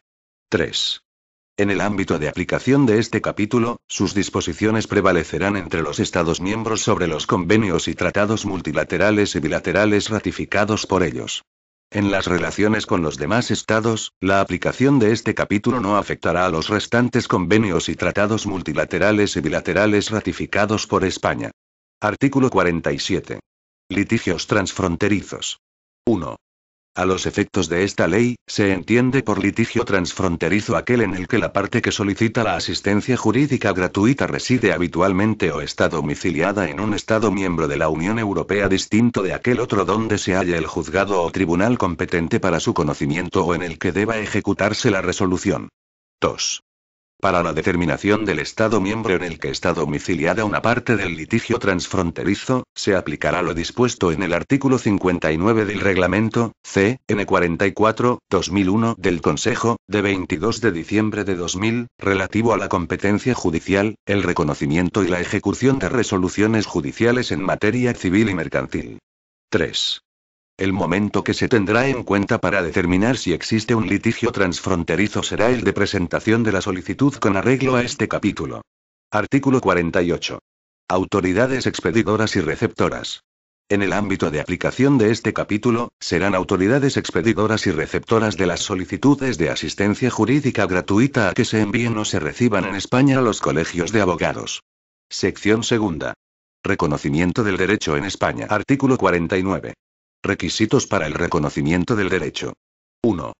3. En el ámbito de aplicación de este capítulo, sus disposiciones prevalecerán entre los Estados miembros sobre los convenios y tratados multilaterales y bilaterales ratificados por ellos. En las relaciones con los demás estados, la aplicación de este capítulo no afectará a los restantes convenios y tratados multilaterales y bilaterales ratificados por España. Artículo 47. Litigios transfronterizos. 1. A los efectos de esta ley, se entiende por litigio transfronterizo aquel en el que la parte que solicita la asistencia jurídica gratuita reside habitualmente o está domiciliada en un Estado miembro de la Unión Europea distinto de aquel otro donde se halla el juzgado o tribunal competente para su conocimiento o en el que deba ejecutarse la resolución. 2. Para la determinación del Estado miembro en el que está domiciliada una parte del litigio transfronterizo, se aplicará lo dispuesto en el artículo 59 del Reglamento, C.N. 44/2001 del Consejo, de 22 de diciembre de 2000, relativo a la competencia judicial, el reconocimiento y la ejecución de resoluciones judiciales en materia civil y mercantil. 3. El momento que se tendrá en cuenta para determinar si existe un litigio transfronterizo será el de presentación de la solicitud con arreglo a este capítulo. Artículo 48. Autoridades expedidoras y receptoras. En el ámbito de aplicación de este capítulo, serán autoridades expedidoras y receptoras de las solicitudes de asistencia jurídica gratuita a que se envíen o se reciban en España a los colegios de abogados. Sección segunda. Reconocimiento del derecho en España. Artículo 49. Requisitos para el reconocimiento del derecho. 1.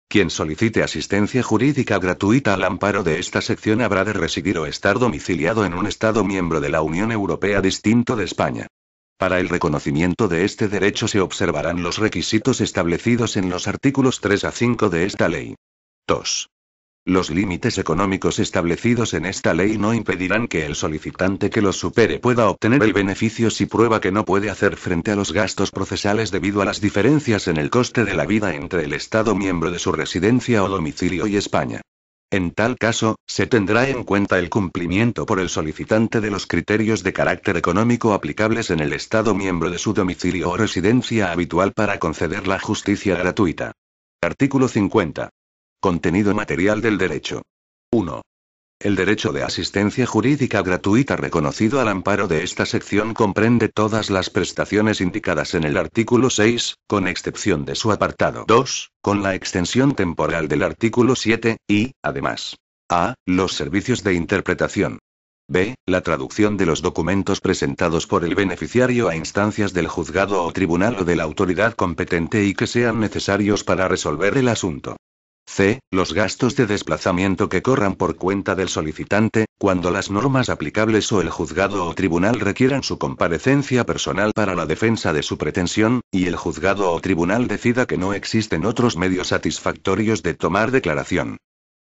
Quien solicite asistencia jurídica gratuita al amparo de esta sección habrá de residir o estar domiciliado en un Estado miembro de la Unión Europea distinto de España. Para el reconocimiento de este derecho se observarán los requisitos establecidos en los artículos 3 a 5 de esta ley. 2. Los límites económicos establecidos en esta ley no impedirán que el solicitante que los supere pueda obtener el beneficio si prueba que no puede hacer frente a los gastos procesales debido a las diferencias en el coste de la vida entre el Estado miembro de su residencia o domicilio y España. En tal caso, se tendrá en cuenta el cumplimiento por el solicitante de los criterios de carácter económico aplicables en el Estado miembro de su domicilio o residencia habitual para conceder la justicia gratuita. Artículo 50. Contenido material del derecho. 1. El derecho de asistencia jurídica gratuita reconocido al amparo de esta sección comprende todas las prestaciones indicadas en el artículo 6, con excepción de su apartado 2, con la extensión temporal del artículo 7, y, además, a. Los servicios de interpretación. B. La traducción de los documentos presentados por el beneficiario a instancias del juzgado o tribunal o de la autoridad competente y que sean necesarios para resolver el asunto. C. Los gastos de desplazamiento que corran por cuenta del solicitante, cuando las normas aplicables o el juzgado o tribunal requieran su comparecencia personal para la defensa de su pretensión, y el juzgado o tribunal decida que no existen otros medios satisfactorios de tomar declaración.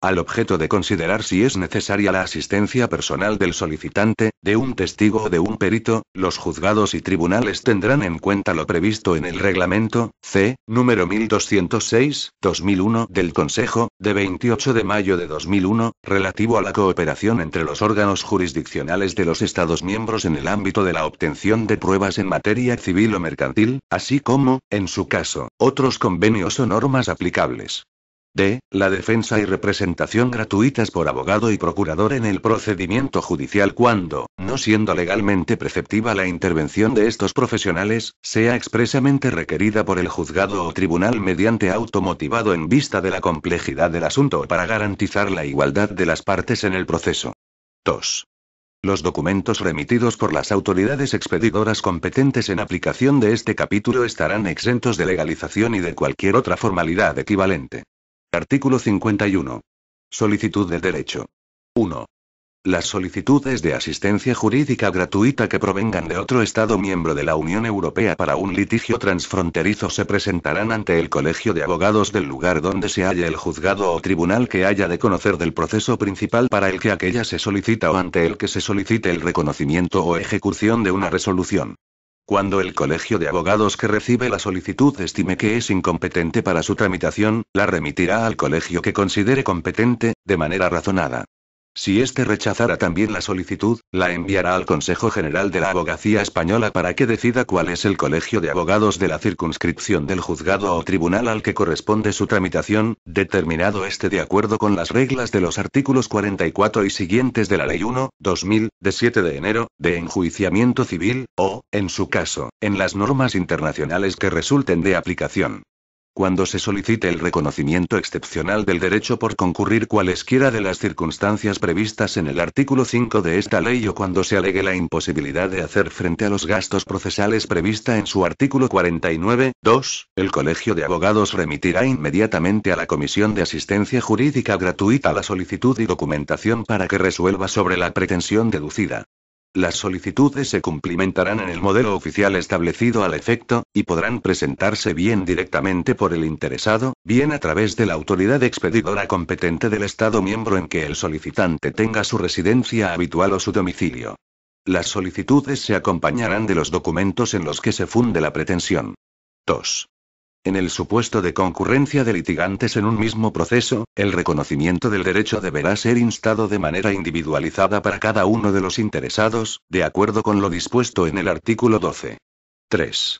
Al objeto de considerar si es necesaria la asistencia personal del solicitante, de un testigo o de un perito, los juzgados y tribunales tendrán en cuenta lo previsto en el Reglamento C. número 1206/2001 del Consejo, de 28 de mayo de 2001, relativo a la cooperación entre los órganos jurisdiccionales de los Estados miembros en el ámbito de la obtención de pruebas en materia civil o mercantil, así como, en su caso, otros convenios o normas aplicables. D. La defensa y representación gratuitas por abogado y procurador en el procedimiento judicial cuando, no siendo legalmente preceptiva la intervención de estos profesionales, sea expresamente requerida por el juzgado o tribunal mediante auto motivado en vista de la complejidad del asunto o para garantizar la igualdad de las partes en el proceso. 2. Los documentos remitidos por las autoridades expedidoras competentes en aplicación de este capítulo estarán exentos de legalización y de cualquier otra formalidad equivalente. Artículo 51. Solicitud de derecho. 1. Las solicitudes de asistencia jurídica gratuita que provengan de otro Estado miembro de la Unión Europea para un litigio transfronterizo se presentarán ante el Colegio de Abogados del lugar donde se halla el juzgado o tribunal que haya de conocer del proceso principal para el que aquella se solicita o ante el que se solicite el reconocimiento o ejecución de una resolución. Cuando el colegio de abogados que recibe la solicitud estime que es incompetente para su tramitación, la remitirá al colegio que considere competente, de manera razonada. Si éste rechazara también la solicitud, la enviará al Consejo General de la Abogacía Española para que decida cuál es el colegio de abogados de la circunscripción del juzgado o tribunal al que corresponde su tramitación, determinado este de acuerdo con las reglas de los artículos 44 y siguientes de la Ley 1/2000, de 7 de enero, de enjuiciamiento civil, o, en su caso, en las normas internacionales que resulten de aplicación. Cuando se solicite el reconocimiento excepcional del derecho por concurrir cualesquiera de las circunstancias previstas en el artículo 5 de esta ley o cuando se alegue la imposibilidad de hacer frente a los gastos procesales prevista en su artículo 49(2), el Colegio de Abogados remitirá inmediatamente a la Comisión de Asistencia Jurídica Gratuita la solicitud y documentación para que resuelva sobre la pretensión deducida. Las solicitudes se cumplimentarán en el modelo oficial establecido al efecto, y podrán presentarse bien directamente por el interesado, bien a través de la autoridad expedidora competente del Estado miembro en que el solicitante tenga su residencia habitual o su domicilio. Las solicitudes se acompañarán de los documentos en los que se funde la pretensión. 2. En el supuesto de concurrencia de litigantes en un mismo proceso, el reconocimiento del derecho deberá ser instado de manera individualizada para cada uno de los interesados, de acuerdo con lo dispuesto en el artículo 12. 3.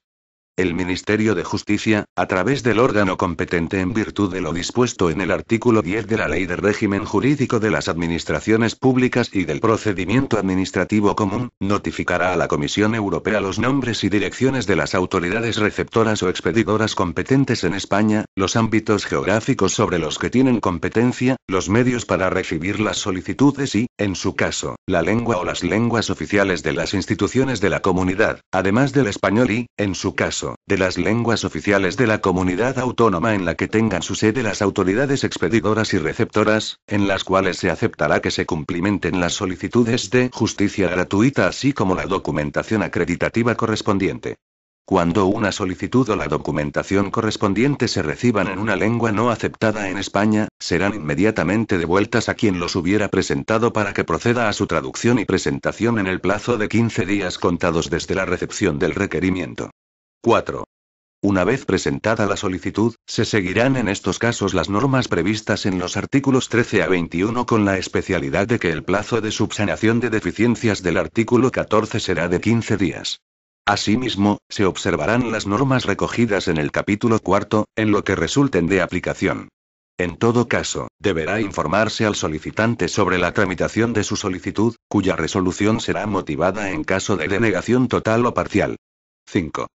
El Ministerio de Justicia, a través del órgano competente en virtud de lo dispuesto en el artículo 10 de la Ley de Régimen Jurídico de las Administraciones Públicas y del Procedimiento Administrativo Común, notificará a la Comisión Europea los nombres y direcciones de las autoridades receptoras o expedidoras competentes en España, los ámbitos geográficos sobre los que tienen competencia, los medios para recibir las solicitudes y, en su caso, la lengua o las lenguas oficiales de las instituciones de la comunidad, además del español y, en su caso, de las lenguas oficiales de la comunidad autónoma en la que tengan su sede las autoridades expedidoras y receptoras, en las cuales se aceptará que se cumplimenten las solicitudes de justicia gratuita así como la documentación acreditativa correspondiente. Cuando una solicitud o la documentación correspondiente se reciban en una lengua no aceptada en España, serán inmediatamente devueltas a quien los hubiera presentado para que proceda a su traducción y presentación en el plazo de 15 días contados desde la recepción del requerimiento. 4. Una vez presentada la solicitud, se seguirán en estos casos las normas previstas en los artículos 13 a 21 con la especialidad de que el plazo de subsanación de deficiencias del artículo 14 será de 15 días. Asimismo, se observarán las normas recogidas en el capítulo 4, en lo que resulten de aplicación. En todo caso, deberá informarse al solicitante sobre la tramitación de su solicitud, cuya resolución será motivada en caso de denegación total o parcial. 5.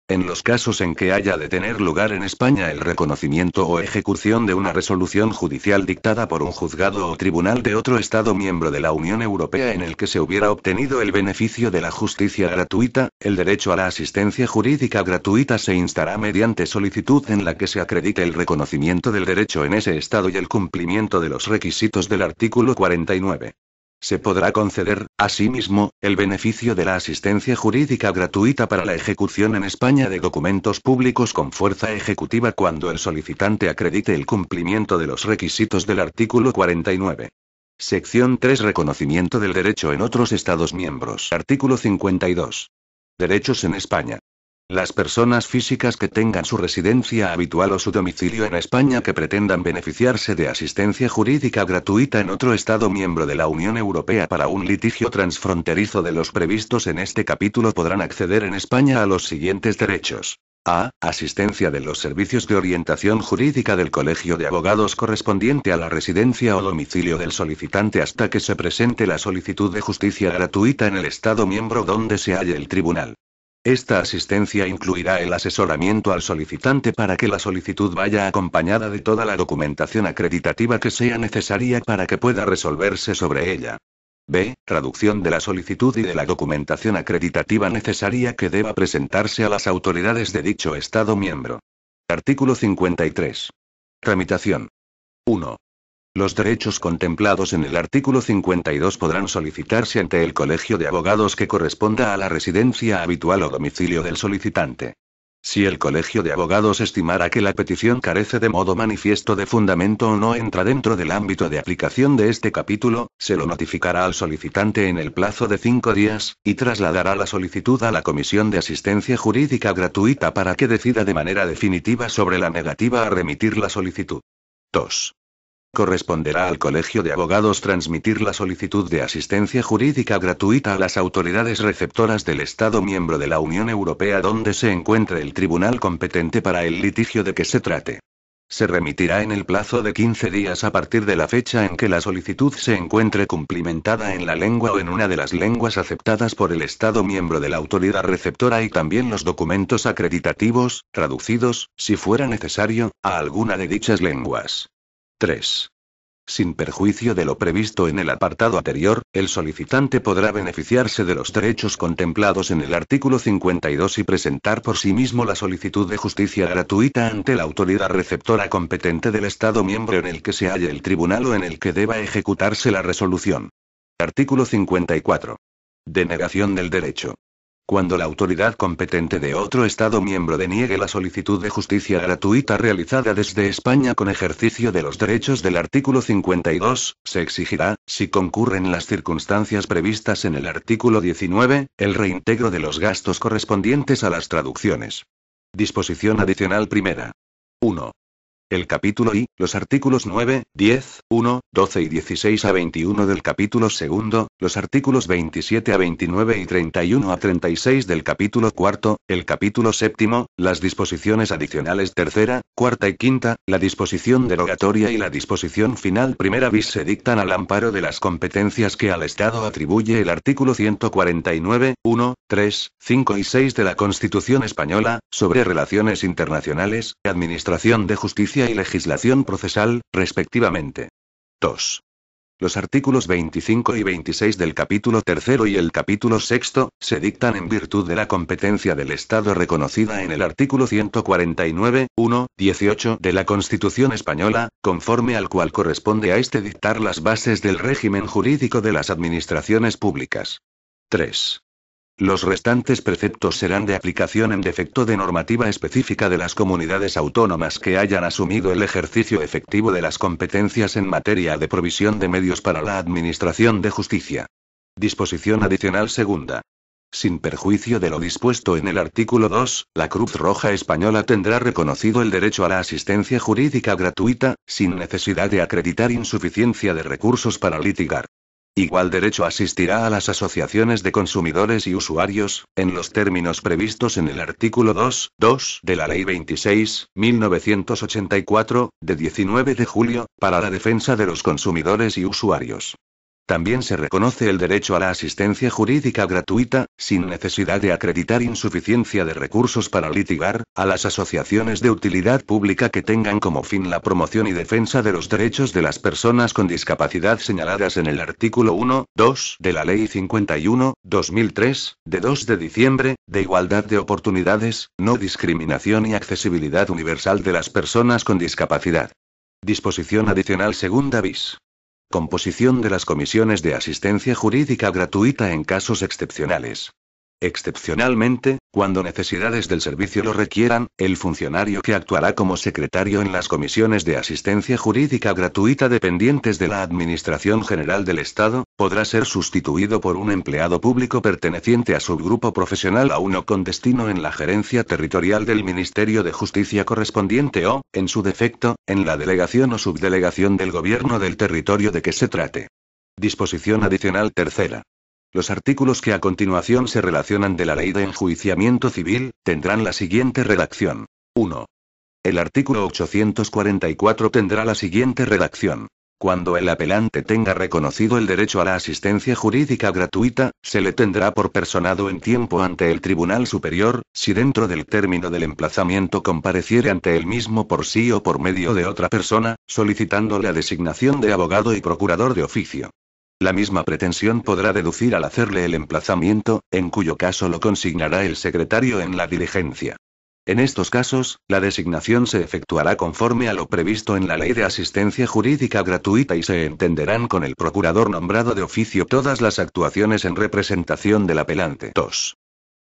En los casos en que haya de tener lugar en España el reconocimiento o ejecución de una resolución judicial dictada por un juzgado o tribunal de otro Estado miembro de la Unión Europea en el que se hubiera obtenido el beneficio de la justicia gratuita, el derecho a la asistencia jurídica gratuita se instará mediante solicitud en la que se acredite el reconocimiento del derecho en ese Estado y el cumplimiento de los requisitos del artículo 49. Se podrá conceder, asimismo, el beneficio de la asistencia jurídica gratuita para la ejecución en España de documentos públicos con fuerza ejecutiva cuando el solicitante acredite el cumplimiento de los requisitos del artículo 49. Sección 3. Reconocimiento del derecho en otros Estados miembros. Artículo 52. Derechos en España. Las personas físicas que tengan su residencia habitual o su domicilio en España que pretendan beneficiarse de asistencia jurídica gratuita en otro Estado miembro de la Unión Europea para un litigio transfronterizo de los previstos en este capítulo podrán acceder en España a los siguientes derechos. A. Asistencia de los servicios de orientación jurídica del Colegio de Abogados correspondiente a la residencia o domicilio del solicitante hasta que se presente la solicitud de justicia gratuita en el Estado miembro donde se halle el tribunal. Esta asistencia incluirá el asesoramiento al solicitante para que la solicitud vaya acompañada de toda la documentación acreditativa que sea necesaria para que pueda resolverse sobre ella. B. Traducción de la solicitud y de la documentación acreditativa necesaria que deba presentarse a las autoridades de dicho Estado miembro. Artículo 53. Tramitación. 1. Los derechos contemplados en el artículo 52 podrán solicitarse ante el Colegio de Abogados que corresponda a la residencia habitual o domicilio del solicitante. Si el Colegio de Abogados estimara que la petición carece de modo manifiesto de fundamento o no entra dentro del ámbito de aplicación de este capítulo, se lo notificará al solicitante en el plazo de 5 días, y trasladará la solicitud a la Comisión de Asistencia Jurídica Gratuita para que decida de manera definitiva sobre la negativa a remitir la solicitud. 2. Corresponderá al Colegio de Abogados transmitir la solicitud de asistencia jurídica gratuita a las autoridades receptoras del Estado miembro de la Unión Europea donde se encuentre el tribunal competente para el litigio de que se trate. Se remitirá en el plazo de 15 días a partir de la fecha en que la solicitud se encuentre cumplimentada en la lengua o en una de las lenguas aceptadas por el Estado miembro de la autoridad receptora y también los documentos acreditativos, traducidos, si fuera necesario, a alguna de dichas lenguas. 3. Sin perjuicio de lo previsto en el apartado anterior, el solicitante podrá beneficiarse de los derechos contemplados en el artículo 52 y presentar por sí mismo la solicitud de justicia gratuita ante la autoridad receptora competente del Estado miembro en el que se halle el tribunal o en el que deba ejecutarse la resolución. Artículo 54. Denegación del derecho. Cuando la autoridad competente de otro Estado miembro deniegue la solicitud de justicia gratuita realizada desde España con ejercicio de los derechos del artículo 52, se exigirá, si concurren las circunstancias previstas en el artículo 19, el reintegro de los gastos correspondientes a las traducciones. Disposición adicional primera. 1. El capítulo I, los artículos 9, 10, 1, 12 y 16 a 21 del capítulo segundo, los artículos 27 a 29 y 31 a 36 del capítulo cuarto, el capítulo séptimo, las disposiciones adicionales tercera, cuarta y quinta, la disposición derogatoria y la disposición final primera bis se dictan al amparo de las competencias que al Estado atribuye el artículo 149, 1, 3, 5 y 6 de la Constitución Española, sobre relaciones internacionales, administración de justicia y legislación procesal, respectivamente. 2. Los artículos 25 y 26 del capítulo tercero y el capítulo sexto, se dictan en virtud de la competencia del Estado reconocida en el artículo 149, 1, 18 de la Constitución Española, conforme al cual corresponde a este dictar las bases del régimen jurídico de las administraciones públicas. 3. Los restantes preceptos serán de aplicación en defecto de normativa específica de las comunidades autónomas que hayan asumido el ejercicio efectivo de las competencias en materia de provisión de medios para la administración de justicia. Disposición adicional segunda. Sin perjuicio de lo dispuesto en el artículo 2, la Cruz Roja Española tendrá reconocido el derecho a la asistencia jurídica gratuita, sin necesidad de acreditar insuficiencia de recursos para litigar. Igual derecho asistirá a las asociaciones de consumidores y usuarios, en los términos previstos en el artículo 2.2 de la Ley 26.1984, de 19 de julio, para la defensa de los consumidores y usuarios. También se reconoce el derecho a la asistencia jurídica gratuita, sin necesidad de acreditar insuficiencia de recursos para litigar, a las asociaciones de utilidad pública que tengan como fin la promoción y defensa de los derechos de las personas con discapacidad señaladas en el artículo 1, 2 de la Ley 51/2003, de 2 de diciembre, de igualdad de oportunidades, no discriminación y accesibilidad universal de las personas con discapacidad. Disposición adicional segunda bis. Composición de las comisiones de asistencia jurídica gratuita en casos excepcionales. Excepcionalmente, cuando necesidades del servicio lo requieran, el funcionario que actuará como secretario en las comisiones de asistencia jurídica gratuita dependientes de la Administración General del Estado, podrá ser sustituido por un empleado público perteneciente a subgrupo profesional a uno con destino en la gerencia territorial del Ministerio de Justicia correspondiente o, en su defecto, en la delegación o subdelegación del gobierno del territorio de que se trate. Disposición adicional tercera. Los artículos que a continuación se relacionan de la Ley de Enjuiciamiento Civil, tendrán la siguiente redacción. 1. El artículo 844 tendrá la siguiente redacción. Cuando el apelante tenga reconocido el derecho a la asistencia jurídica gratuita, se le tendrá por personado en tiempo ante el Tribunal Superior, si dentro del término del emplazamiento compareciere ante él mismo por sí o por medio de otra persona, solicitando la designación de abogado y procurador de oficio. La misma pretensión podrá deducir al hacerle el emplazamiento, en cuyo caso lo consignará el secretario en la diligencia. En estos casos, la designación se efectuará conforme a lo previsto en la Ley de Asistencia Jurídica Gratuita y se entenderán con el procurador nombrado de oficio todas las actuaciones en representación del apelante. 2.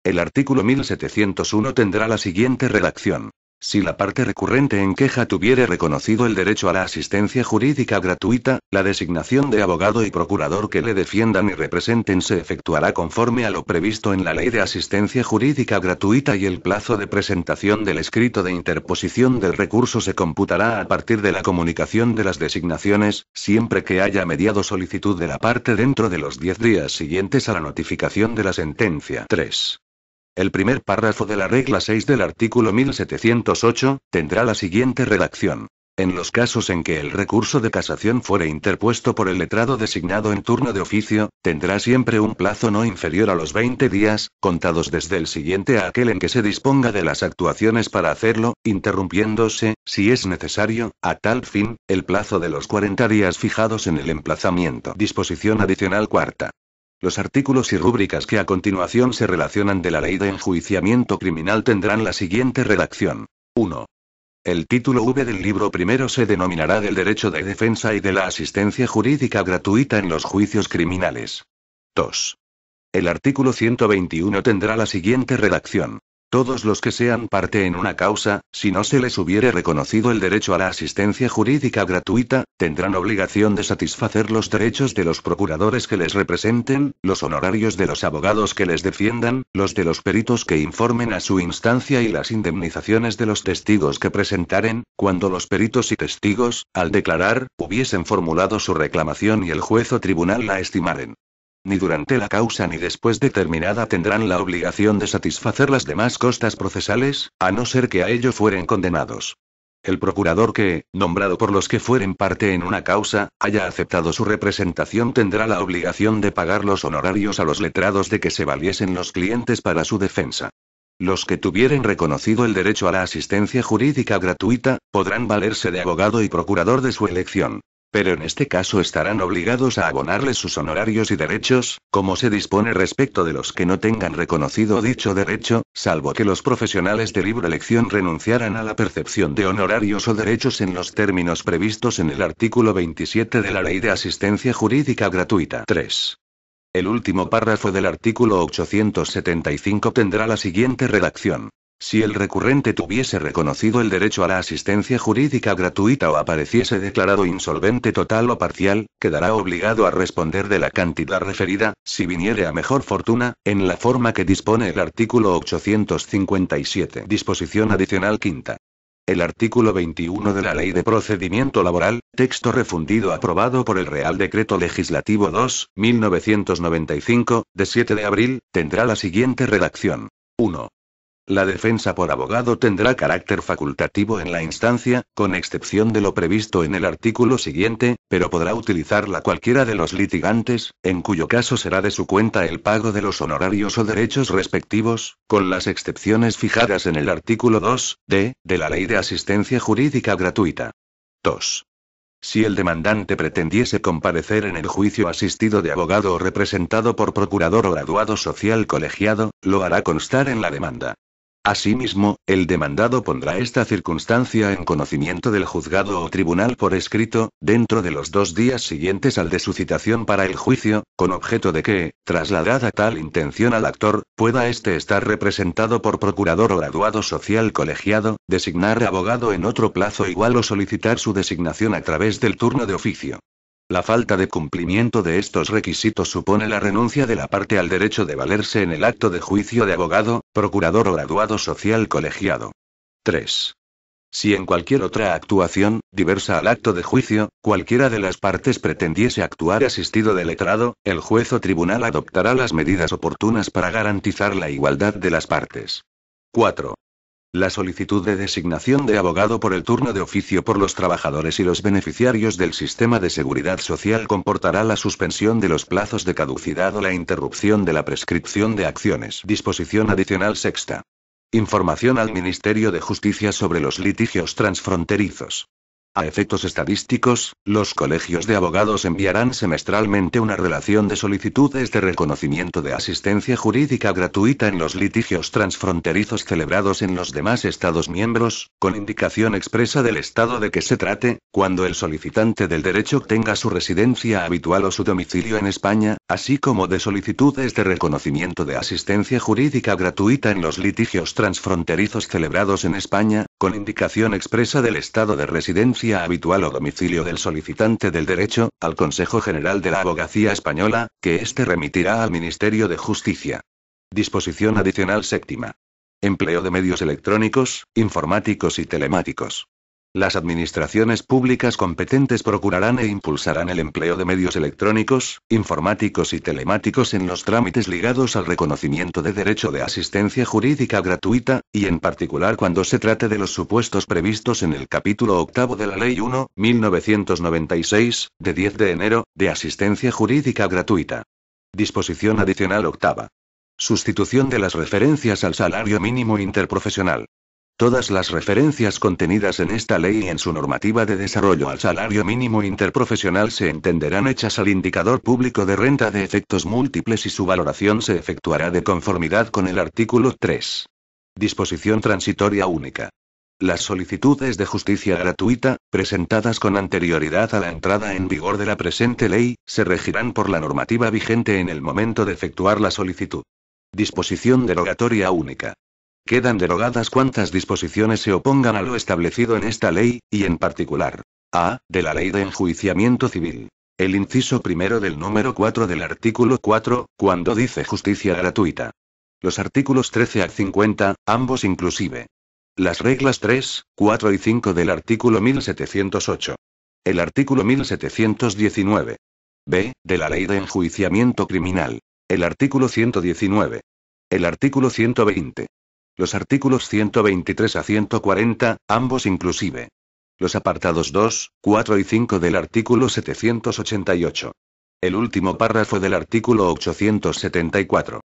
El artículo 1701 tendrá la siguiente redacción. Si la parte recurrente en queja tuviere reconocido el derecho a la asistencia jurídica gratuita, la designación de abogado y procurador que le defiendan y representen se efectuará conforme a lo previsto en la Ley de Asistencia Jurídica Gratuita y el plazo de presentación del escrito de interposición del recurso se computará a partir de la comunicación de las designaciones, siempre que haya mediado solicitud de la parte dentro de los 10 días siguientes a la notificación de la sentencia. 3. El primer párrafo de la regla 6 del artículo 1708, tendrá la siguiente redacción. En los casos en que el recurso de casación fuere interpuesto por el letrado designado en turno de oficio, tendrá siempre un plazo no inferior a los 20 días, contados desde el siguiente a aquel en que se disponga de las actuaciones para hacerlo, interrumpiéndose, si es necesario, a tal fin, el plazo de los 40 días fijados en el emplazamiento. Disposición adicional cuarta. Los artículos y rúbricas que a continuación se relacionan de la Ley de Enjuiciamiento Criminal tendrán la siguiente redacción. 1. El título V del libro primero se denominará del derecho de defensa y de la asistencia jurídica gratuita en los juicios criminales. 2. El artículo 121 tendrá la siguiente redacción. Todos los que sean parte en una causa, si no se les hubiere reconocido el derecho a la asistencia jurídica gratuita, tendrán obligación de satisfacer los derechos de los procuradores que les representen, los honorarios de los abogados que les defiendan, los de los peritos que informen a su instancia y las indemnizaciones de los testigos que presentaren, cuando los peritos y testigos, al declarar, hubiesen formulado su reclamación y el juez o tribunal la estimaren. Ni durante la causa ni después de terminada tendrán la obligación de satisfacer las demás costas procesales, a no ser que a ello fueren condenados. El procurador que, nombrado por los que fueren parte en una causa, haya aceptado su representación tendrá la obligación de pagar los honorarios a los letrados de que se valiesen los clientes para su defensa. Los que tuvieren reconocido el derecho a la asistencia jurídica gratuita, podrán valerse de abogado y procurador de su elección. Pero en este caso estarán obligados a abonarles sus honorarios y derechos, como se dispone respecto de los que no tengan reconocido dicho derecho, salvo que los profesionales de libre elección renunciaran a la percepción de honorarios o derechos en los términos previstos en el artículo 27 de la Ley de Asistencia Jurídica Gratuita. 3. El último párrafo del artículo 875 tendrá la siguiente redacción. Si el recurrente tuviese reconocido el derecho a la asistencia jurídica gratuita o apareciese declarado insolvente total o parcial, quedará obligado a responder de la cantidad referida, si viniere a mejor fortuna, en la forma que dispone el artículo 857. Disposición adicional quinta. El artículo 21 de la Ley de Procedimiento Laboral, texto refundido aprobado por el Real Decreto Legislativo 2/1995, de 7 de abril, tendrá la siguiente redacción. 1. La defensa por abogado tendrá carácter facultativo en la instancia, con excepción de lo previsto en el artículo siguiente, pero podrá utilizarla cualquiera de los litigantes, en cuyo caso será de su cuenta el pago de los honorarios o derechos respectivos, con las excepciones fijadas en el artículo 2d de la Ley de Asistencia Jurídica Gratuita. 2. Si el demandante pretendiese comparecer en el juicio asistido de abogado o representado por procurador o graduado social colegiado, lo hará constar en la demanda. Asimismo, el demandado pondrá esta circunstancia en conocimiento del juzgado o tribunal por escrito, dentro de los 2 días siguientes al de su citación para el juicio, con objeto de que, trasladada tal intención al actor, pueda éste estar representado por procurador o graduado social colegiado, designar abogado en otro plazo igual o solicitar su designación a través del turno de oficio. La falta de cumplimiento de estos requisitos supone la renuncia de la parte al derecho de valerse en el acto de juicio de abogado, procurador o graduado social colegiado. 3. Si en cualquier otra actuación, diversa al acto de juicio, cualquiera de las partes pretendiese actuar asistido de letrado, el juez o tribunal adoptará las medidas oportunas para garantizar la igualdad de las partes. 4. La solicitud de designación de abogado por el turno de oficio por los trabajadores y los beneficiarios del sistema de seguridad social comportará la suspensión de los plazos de caducidad o la interrupción de la prescripción de acciones. Disposición adicional sexta. Información al Ministerio de Justicia sobre los litigios transfronterizos. A efectos estadísticos, los colegios de abogados enviarán semestralmente una relación de solicitudes de reconocimiento de asistencia jurídica gratuita en los litigios transfronterizos celebrados en los demás Estados miembros, con indicación expresa del estado de que se trate, cuando el solicitante del derecho tenga su residencia habitual o su domicilio en España, así como de solicitudes de reconocimiento de asistencia jurídica gratuita en los litigios transfronterizos celebrados en España, con indicación expresa del estado de residencia habitual o domicilio del solicitante del derecho, al Consejo General de la Abogacía Española, que éste remitirá al Ministerio de Justicia. Disposición adicional séptima. Empleo de medios electrónicos, informáticos y telemáticos. Las administraciones públicas competentes procurarán e impulsarán el empleo de medios electrónicos, informáticos y telemáticos en los trámites ligados al reconocimiento de derecho de asistencia jurídica gratuita, y en particular cuando se trate de los supuestos previstos en el capítulo 8 de la Ley 1/1996, de 10 de enero, de asistencia jurídica gratuita. Disposición adicional octava. Sustitución de las referencias al salario mínimo interprofesional. Todas las referencias contenidas en esta ley y en su normativa de desarrollo al salario mínimo interprofesional se entenderán hechas al indicador público de renta de efectos múltiples y su valoración se efectuará de conformidad con el artículo 3. Disposición transitoria única. Las solicitudes de justicia gratuita, presentadas con anterioridad a la entrada en vigor de la presente ley, se regirán por la normativa vigente en el momento de efectuar la solicitud. Disposición derogatoria única. Quedan derogadas cuantas disposiciones se opongan a lo establecido en esta ley, y en particular, a. de la Ley de Enjuiciamiento Civil. El inciso primero del número 4 del artículo 4, cuando dice justicia gratuita. Los artículos 13 a 50, ambos inclusive. Las reglas 3, 4 y 5 del artículo 1708. El artículo 1719. B. de la Ley de Enjuiciamiento Criminal. El artículo 119. El artículo 120. Los artículos 123 a 140, ambos inclusive. Los apartados 2, 4 y 5 del artículo 788. El último párrafo del artículo 874.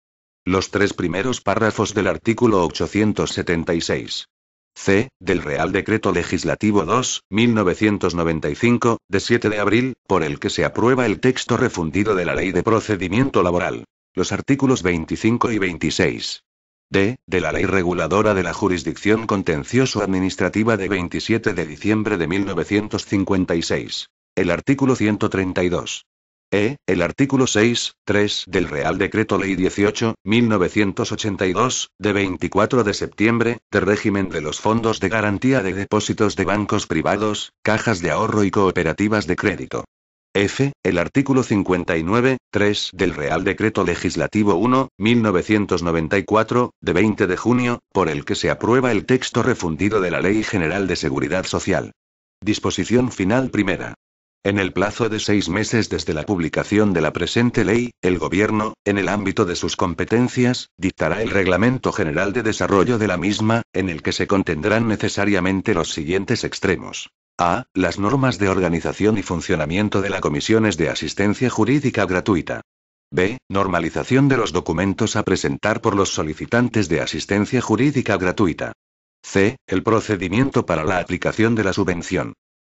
Los 3 primeros párrafos del artículo 876. C. del Real Decreto Legislativo 2/1995, de 7 de abril, por el que se aprueba el texto refundido de la Ley de Procedimiento Laboral. Los artículos 25 y 26. D. de la Ley Reguladora de la Jurisdicción Contencioso-Administrativa de 27 de diciembre de 1956. El artículo 132. E. el artículo 6, 3 del Real Decreto Ley 18/1982, de 24 de septiembre, de régimen de los fondos de garantía de depósitos de bancos privados, cajas de ahorro y cooperativas de crédito. F. el artículo 59, 3 del Real Decreto Legislativo 1/1994, de 20 de junio, por el que se aprueba el texto refundido de la Ley General de Seguridad Social. Disposición final primera. En el plazo de 6 meses desde la publicación de la presente ley, el Gobierno, en el ámbito de sus competencias, dictará el Reglamento General de Desarrollo de la misma, en el que se contendrán necesariamente los siguientes extremos. A. Las normas de organización y funcionamiento de las comisiones de asistencia jurídica gratuita. B. Normalización de los documentos a presentar por los solicitantes de asistencia jurídica gratuita. C. El procedimiento para la aplicación de la subvención.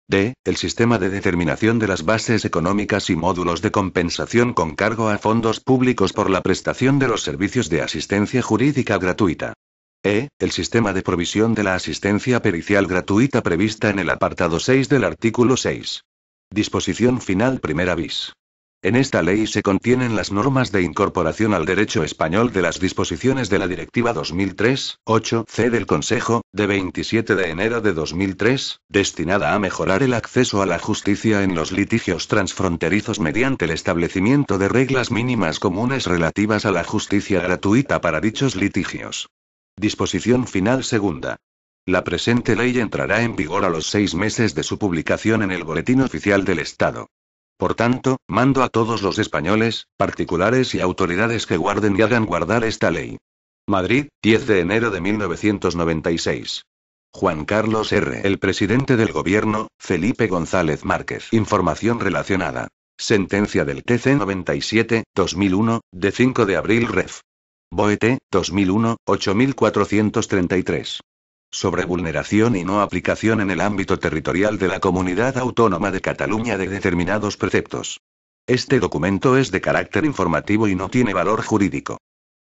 D. El sistema de determinación de las bases económicas y módulos de compensación con cargo a fondos públicos por la prestación de los servicios de asistencia jurídica gratuita. E. El sistema de provisión de la asistencia pericial gratuita prevista en el apartado 6 del artículo 6. Disposición final primera bis. En esta ley se contienen las normas de incorporación al derecho español de las disposiciones de la Directiva 2003/8/C del Consejo, de 27 de enero de 2003, destinada a mejorar el acceso a la justicia en los litigios transfronterizos mediante el establecimiento de reglas mínimas comunes relativas a la justicia gratuita para dichos litigios. Disposición final segunda. La presente ley entrará en vigor a los 6 meses de su publicación en el Boletín Oficial del Estado. Por tanto, mando a todos los españoles, particulares y autoridades que guarden y hagan guardar esta ley. Madrid, 10 de enero de 1996. Juan Carlos R. El presidente del gobierno, Felipe González Márquez. Información relacionada. Sentencia del TC 97/2001, de 5 de abril Ref. BOET, 2001, 8433. Sobre vulneración y no aplicación en el ámbito territorial de la Comunidad Autónoma de Cataluña de determinados preceptos. Este documento es de carácter informativo y no tiene valor jurídico.